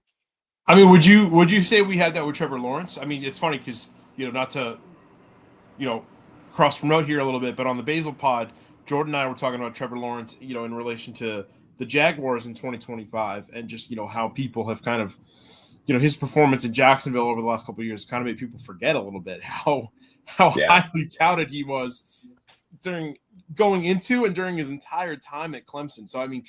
I mean, would you say we had that with Trevor Lawrence? I mean, it's funny because not to cross promote here a little bit, but on the Basil Pod, Jordan and I were talking about Trevor Lawrence, in relation to the Jaguars in 2025, and just how people have kind of his performance in Jacksonville over the last couple of years kind of made people forget a little bit how highly touted he was during going into and during his entire time at Clemson. So, I mean,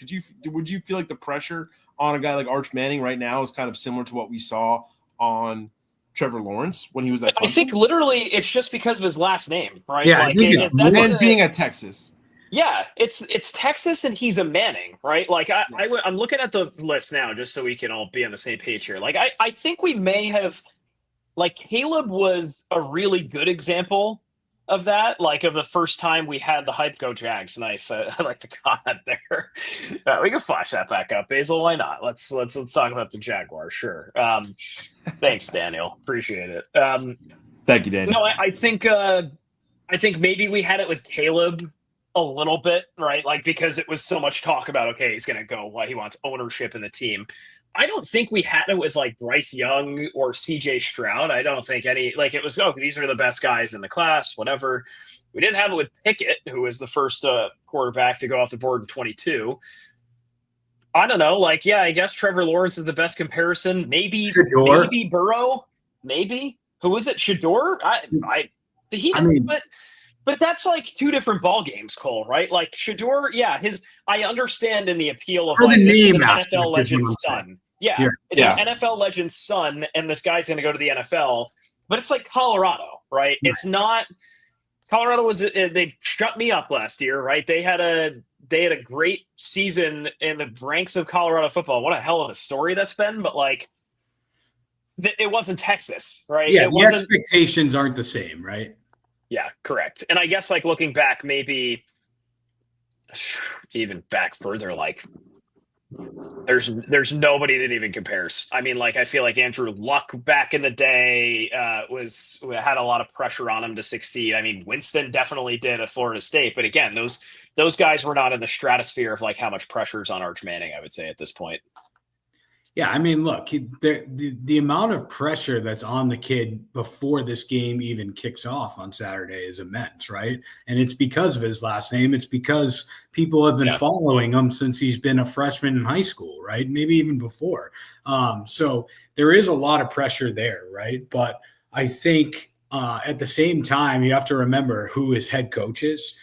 would you feel like the pressure on a guy like Arch Manning right now is kind of similar to what we saw on Trevor Lawrence when he was at Clemson? I think literally it's just because of his last name, right? Yeah, and being at Texas. Yeah, it's Texas and he's a Manning, right? Like I'm looking at the list now just so we can all be on the same page here. Like I think we may have, like, Caleb was a really good example of that, like of the first time we had the hype go Jags. Nice. I like the comment there. We can flash that back up, Basil. Why not? Let's talk about the Jaguars. Sure. Thanks, Daniel. Appreciate it. Thank you, Daniel. No, I think maybe we had it with Caleb a little bit, right? Like, because it was so much talk about, okay, he's going to go, he wants ownership in the team. I don't think we had it with like Bryce Young or CJ Stroud. I don't think it was, these are the best guys in the class, whatever. We didn't have it with Pickett, who was the first quarterback to go off the board in 22. I don't know. Like, yeah, I guess Trevor Lawrence is the best comparison. Maybe Burrow. Maybe. Who was it? Shador? But that's like two different ball games, Cole, right? Like Shador, yeah, I understand in the appeal of like, this is an NFL legend's son. Yeah, it's an NFL legend's son, and this guy's going to go to the NFL. But it's like Colorado, right? It's not. Colorado they shut me up last year, right? They had a great season in the ranks of Colorado football. What a hell of a story that's been, but like, it wasn't Texas, right? Yeah, the expectations aren't the same, right? Yeah, correct. And I guess like looking back, maybe even back further, like there's nobody that even compares. I mean, like, I feel like Andrew Luck back in the day had a lot of pressure on him to succeed. I mean, Winston definitely did at Florida State, but again, those guys were not in the stratosphere of like how much pressure is on Arch Manning, I would say, at this point. Yeah, I mean, look, the amount of pressure that's on the kid before this game even kicks off on Saturday is immense, right? And it's because of his last name. It's because people have been following him since he's been a freshman in high school, right? Maybe even before. So there is a lot of pressure there, right? But I think at the same time, you have to remember who his head coach is.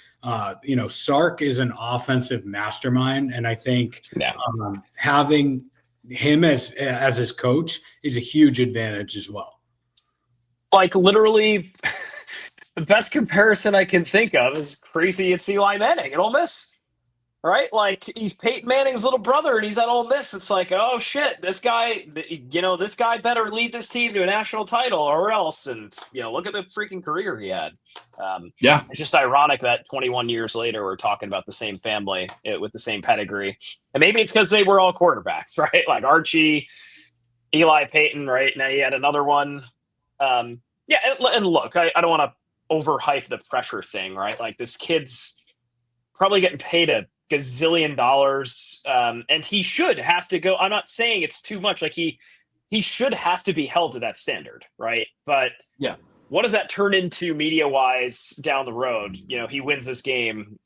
Sark is an offensive mastermind, and I think having him as his coach is a huge advantage as well. Like literally, the best comparison I can think of is crazy. It's Eli Manning at Ole Miss, right? Like he's Peyton Manning's little brother, and he's at Ole Miss. It's like, oh shit, this guy better lead this team to a national title or else. And look at the freaking career he had. It's just ironic that 21 years later we're talking about the same family with the same pedigree, and maybe it's because they were all quarterbacks, right? Like Archie, Eli, Peyton, right? Now you had another one. And look, I don't want to overhype the pressure thing, right? Like this kid's probably getting paid a gazillion dollars, and he should have to go. I'm not saying it's too much. Like he should have to be held to that standard, right? But what does that turn into media wise down the road? He wins this game.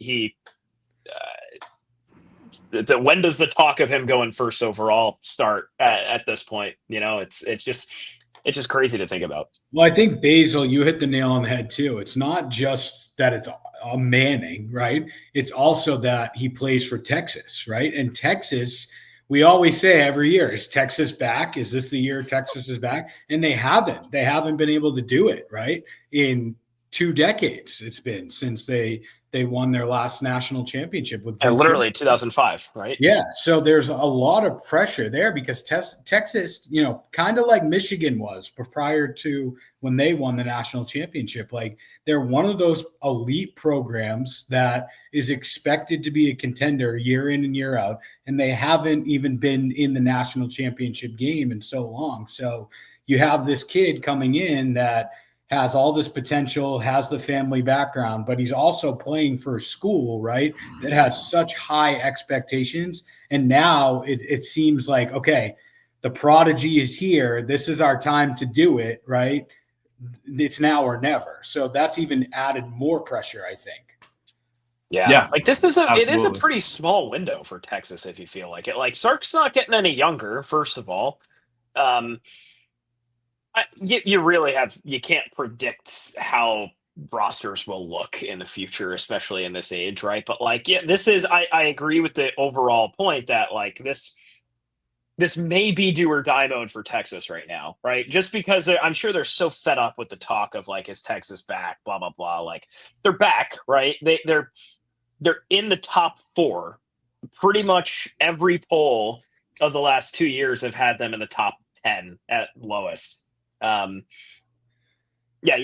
When does the talk of him going first overall start at this point? It's just crazy to think about. Well, I think Basil, you hit the nail on the head too. It's not just that it's a Manning, right? It's also that he plays for Texas, right? And Texas, we always say every year, is Texas back? Is this the year Texas is back? And they haven't. They haven't been able to do it, right? In 2 decades, it's been since they won their last national championship with literally 2005, right? Yeah, so there's a lot of pressure there because Texas, kind of like Michigan was prior to when they won the national championship. Like they're one of those elite programs that is expected to be a contender year in and year out, and they haven't even been in the national championship game in so long. So you have this kid coming in that has all this potential, has the family background, but he's also playing for a school, right, that has such high expectations. And now it seems like, okay, the prodigy is here. This is our time to do it, right? It's now or never. So that's even added more pressure, I think. Yeah. Like this is it is a pretty small window for Texas if you feel like it. Like Sark's not getting any younger, first of all. You can't predict how rosters will look in the future, especially in this age, right? But I agree with the overall point that like this may be do or die mode for Texas right now, right? Just because I'm sure they're so fed up with the talk of like, is Texas back? Blah blah blah. Like they're back, right? They're in the top 4. Pretty much every poll of the last 2 years have had them in the top 10 at lowest. You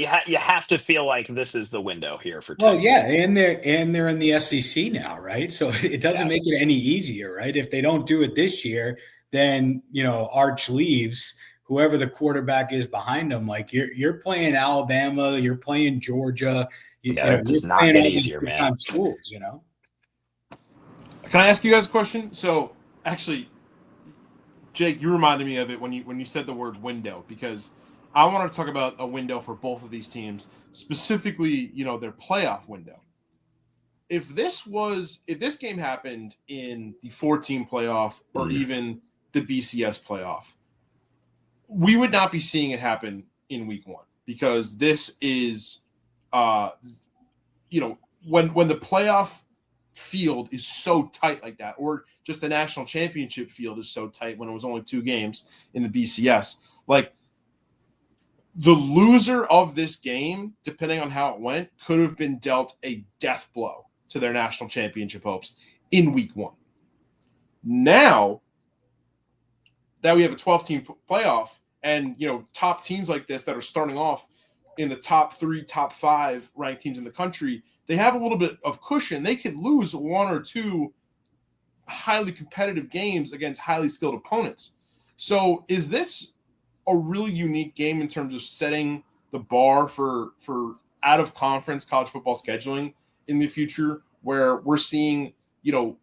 have to feel like this is the window here for Texas. Well, yeah, and they're in the SEC now, right? So it doesn't make it any easier, right? If they don't do it this year, then Arch leaves. Whoever the quarterback is behind him, like you're playing Alabama, you're playing Georgia. It does not get easier, man. Schools, Can I ask you guys a question? So actually, Jake, you reminded me of it when you said the word window, because I want to talk about a window for both of these teams, specifically, their playoff window. If this game happened in the 14 playoff or even the BCS playoff, we would not be seeing it happen in week 1, because this is, when the playoff field is so tight like that, or just the national championship field is so tight when it was only 2 games in the BCS, like the loser of this game, depending on how it went, could have been dealt a death blow to their national championship hopes in week 1. Now that we have a 12-team playoff and, top teams like this that are starting off in the top 3, top 5 ranked teams in the country, they have a little bit of cushion. They could lose 1 or 2 highly competitive games against highly skilled opponents. So is this a really unique game in terms of setting the bar for out of conference college football scheduling in the future, where we're seeing, a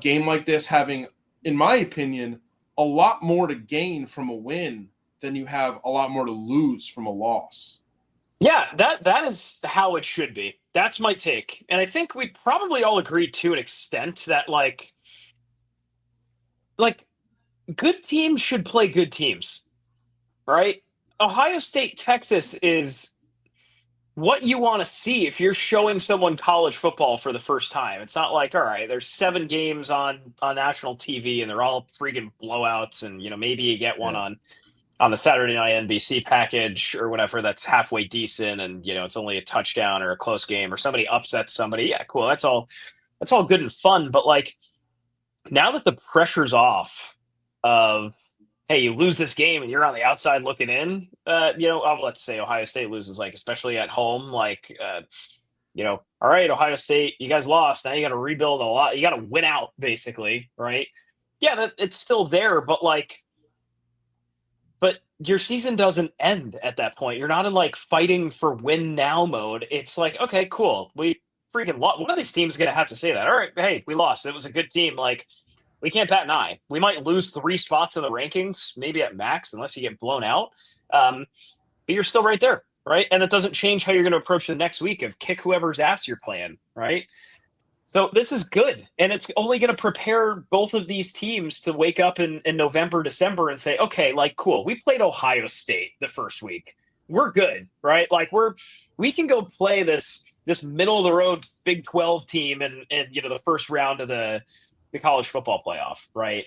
game like this having, in my opinion, a lot more to gain from a win than you have a lot more to lose from a loss. Yeah, that is how it should be. That's my take. And I think we probably all agree to an extent that like good teams should play good teams, right? Ohio State, Texas is what you want to see if you're showing someone college football for the first time. It's not like, all right, there's 7 games on national TV and they're all freaking blowouts, and maybe you get one on the Saturday night NBC package or whatever that's halfway decent, and it's only a touchdown or a close game or somebody upsets somebody. Yeah, cool. That's all good and fun. But like now that the pressure's off of, hey, you lose this game and you're on the outside looking in, let's say Ohio State loses, like, especially at home, like, all right, Ohio State, you guys lost. Now you got to rebuild a lot. You got to win out, basically, right? Yeah, it's still there, but your season doesn't end at that point. You're not in like fighting for win now mode. It's like, okay, cool. We freaking lost. One of these teams is going to have to say that. All right, hey, we lost. It was a good team. Like, we can't bat an eye. We might lose 3 spots in the rankings, maybe at max, unless you get blown out. But you're still right there, right? And it doesn't change how you're going to approach the next week of kick whoever's ass you're playing, right? So this is good. And it's only going to prepare both of these teams to wake up in November, December and say, okay, like, cool. We played Ohio State the first week. We're good, right? Like we can go play this middle of the road Big 12 team and the first round of the college football playoff, right?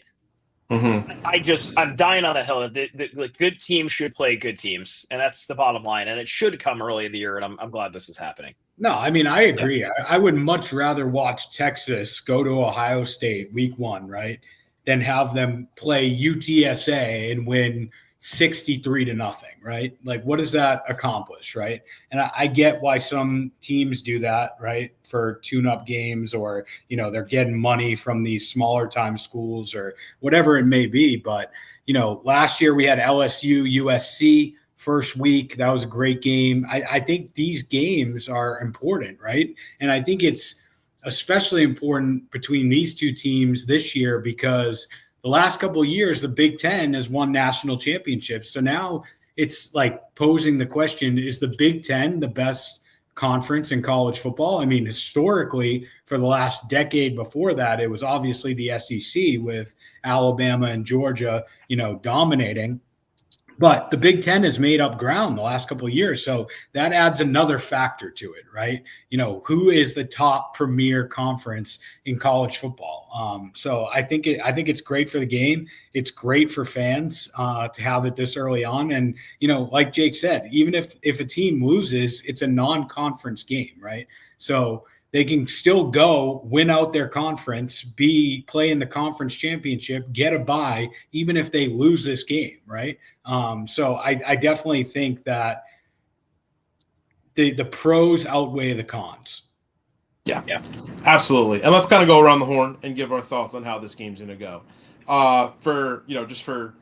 Mm-hmm. I'm dying on a hill that the good teams should play good teams, and that's the bottom line. And it should come early in the year, and I'm glad this is happening. No, I mean, I agree. I would much rather watch Texas go to Ohio State week 1, right, than have them play UTSA and win 63-0, right? Like, what does that accomplish, right? And I get why some teams do that, right, for tune-up games, or they're getting money from these smaller time schools or whatever it may be. But last year we had LSU, USC first week. That was a great game. I think these games are important, right? And I think it's especially important between these two teams this year because the last couple of years, the Big Ten has won national championships. So now it's like posing the question, is the Big Ten the best conference in college football? I mean, historically, for the last decade before that, it was obviously the SEC with Alabama and Georgia, dominating. But the Big Ten has made up ground the last couple of years. So that adds another factor to it, right? Who is the top premier conference in college football? So I think it's great for the game. It's great for fans to have it this early on. And, like Jake said, even if a team loses, it's a non-conference game, right? So they can still go win out their conference, play in the conference championship, get a bye, even if they lose this game, right? So I definitely think that the pros outweigh the cons. Yeah, absolutely. And let's kind of go around the horn and give our thoughts on how this game's going to go. Just for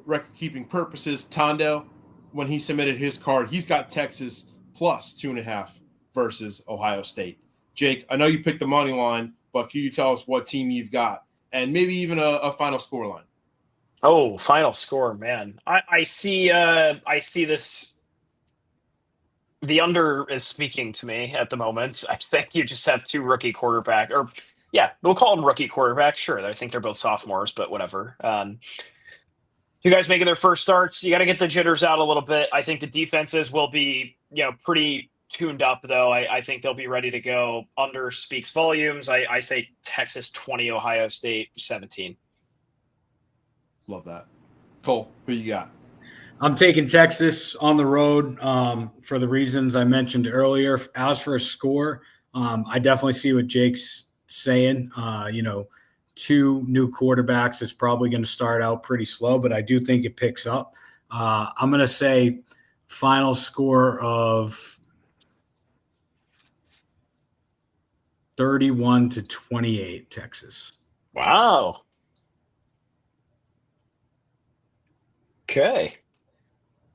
record-keeping purposes, Tondo, when he submitted his card, he's got Texas plus 2.5 versus Ohio State. Jake, I know you picked the money line, but can you tell us what team you've got and maybe even a final score line? Oh, final score, man. I see this. The under is speaking to me at the moment. I think you just have 2 rookie quarterback, or we'll call them rookie quarterbacks. Sure, I think they're both sophomores, but whatever. 2 guys making their first starts. You got to get the jitters out a little bit. I think the defenses will be, pretty tuned up, though. I think they'll be ready to go. Under speaks volumes. I say Texas 20, Ohio State 17. Love that. Cole, who you got? I'm taking Texas on the road for the reasons I mentioned earlier. As for a score, I definitely see what Jake's saying. 2 new quarterbacks is probably going to start out pretty slow, but I do think it picks up. I'm going to say final score of 31-28, Texas. Wow. Okay.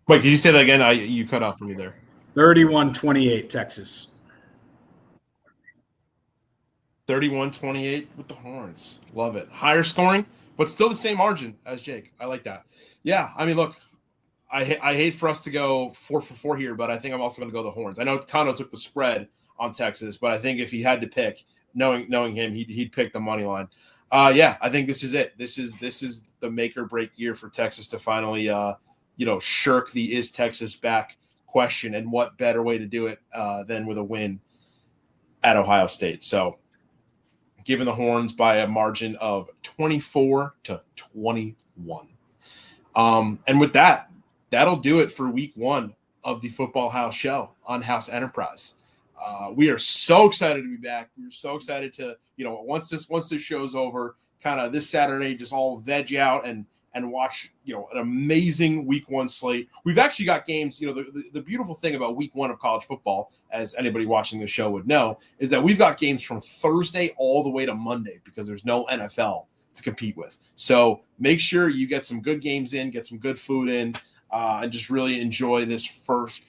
Wait, can you say that again? You cut off for me there. 31-28, Texas. 31-28 with the Horns. Love it. Higher scoring, but still the same margin as Jake. I like that. Yeah, I mean, look, I hate for us to go 4 for 4 here, but I think I'm also going to go the Horns. I know Tano took the spread on Texas, but I think if he had to pick, knowing him, he'd pick the money line. Yeah, I think this is it. This is the make or break year for Texas to finally, shirk the "is Texas back" question, and what better way to do it than with a win at Ohio State? So, giving the Horns by a margin of 24-21. And with that, that'll do it for week 1 of the Football House show on House Enterprise. We are so excited to be back. We're so excited to, once this show's over, kind of this Saturday, just all veg out and watch, an amazing week 1 slate. We've actually got games, the beautiful thing about week 1 of college football, as anybody watching the show would know, is that we've got games from Thursday all the way to Monday because there's no NFL to compete with. So make sure you get some good games in, get some good food in, and just really enjoy this first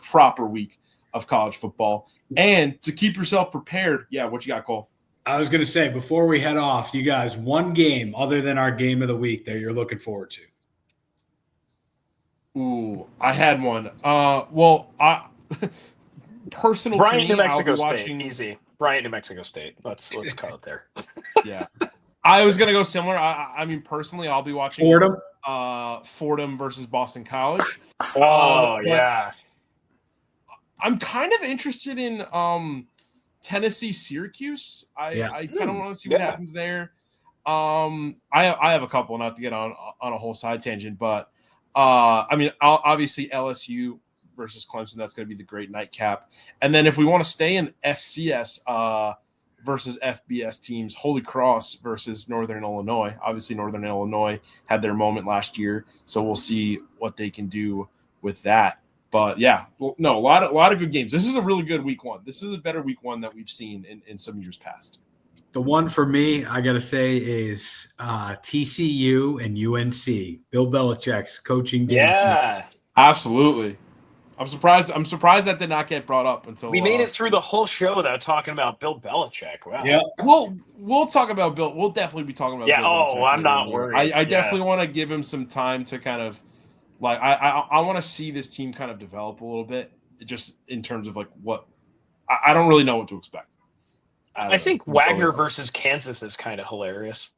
proper week of college football. And to keep yourself prepared, what you got, Cole? I was going to say, before we head off, you guys, one game other than our game of the week that you're looking forward to. Ooh, I had one. Personal Bryant, to me, New Mexico I'll be State. watching... Easy. Bryant, New Mexico State. Let's call it there. Yeah. I was going to go similar. I mean, personally, I'll be watching Fordham versus Boston College. Oh, yeah. I'm kind of interested in Tennessee, Syracuse. I kind of want to see what happens there. I have a couple, not to get on a whole side tangent, but obviously LSU versus Clemson. That's going to be the great nightcap. And then if we want to stay in FCS versus FBS teams, Holy Cross versus Northern Illinois. Obviously, Northern Illinois had their moment last year, so we'll see what they can do with that. But yeah, a lot of good games. This is a really good week 1. This is a better week 1 that we've seen in some years past. The one for me, I got to say, is TCU and UNC. Bill Belichick's coaching game. Yeah, absolutely. I'm surprised that did not get brought up until we made it through the whole show without talking about Bill Belichick. Wow. Yeah. We'll talk about Bill. We'll definitely be talking about. Yeah. Bill Belichick I'm not worried. I definitely want to give him some time to kind of. Like I want to see this team kind of develop a little bit, just in terms of like what I don't really know what to expect. I think Wagner versus Kansas is kind of hilarious.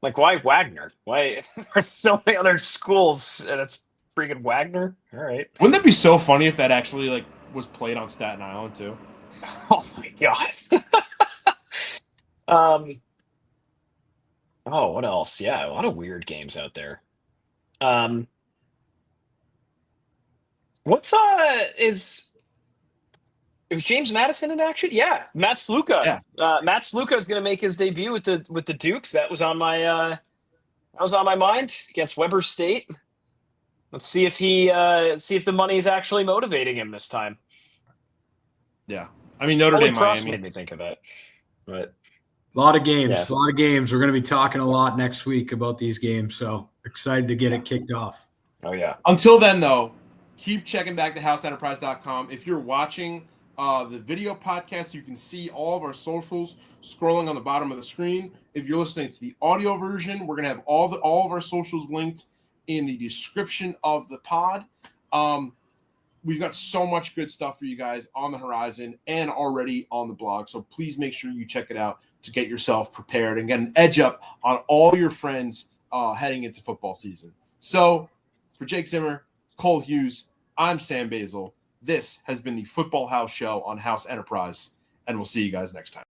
Like, why Wagner? Why there's so many other schools and it's freaking Wagner? All right. Wouldn't that be so funny if that actually was played on Staten Island too? Oh my god. What else? Yeah, a lot of weird games out there. Is James Madison in action? Yeah, Matt Sluka. Yeah. Matt Sluka is going to make his debut with the Dukes. That was on my mind against Weber State. Let's see if the money is actually motivating him this time. Yeah, I mean Notre Dame, Miami made me think of that, but. A lot of games. Yeah. A lot of games. We're going to be talking a lot next week about these games, so excited to get it kicked off. Oh, yeah. Until then, though, keep checking back to houseenterprise.com. If you're watching the video podcast, you can see all of our socials scrolling on the bottom of the screen. If you're listening to the audio version, we're going to have all of our socials linked in the description of the pod. We've got so much good stuff for you guys on the horizon and already on the blog, so please make sure you check it out to get yourself prepared and get an edge up on all your friends heading into football season. So, for Jake Zimmer, Cole Hughes, I'm Sam Basil. This has been the Football House Show on House Enterprise, and we'll see you guys next time.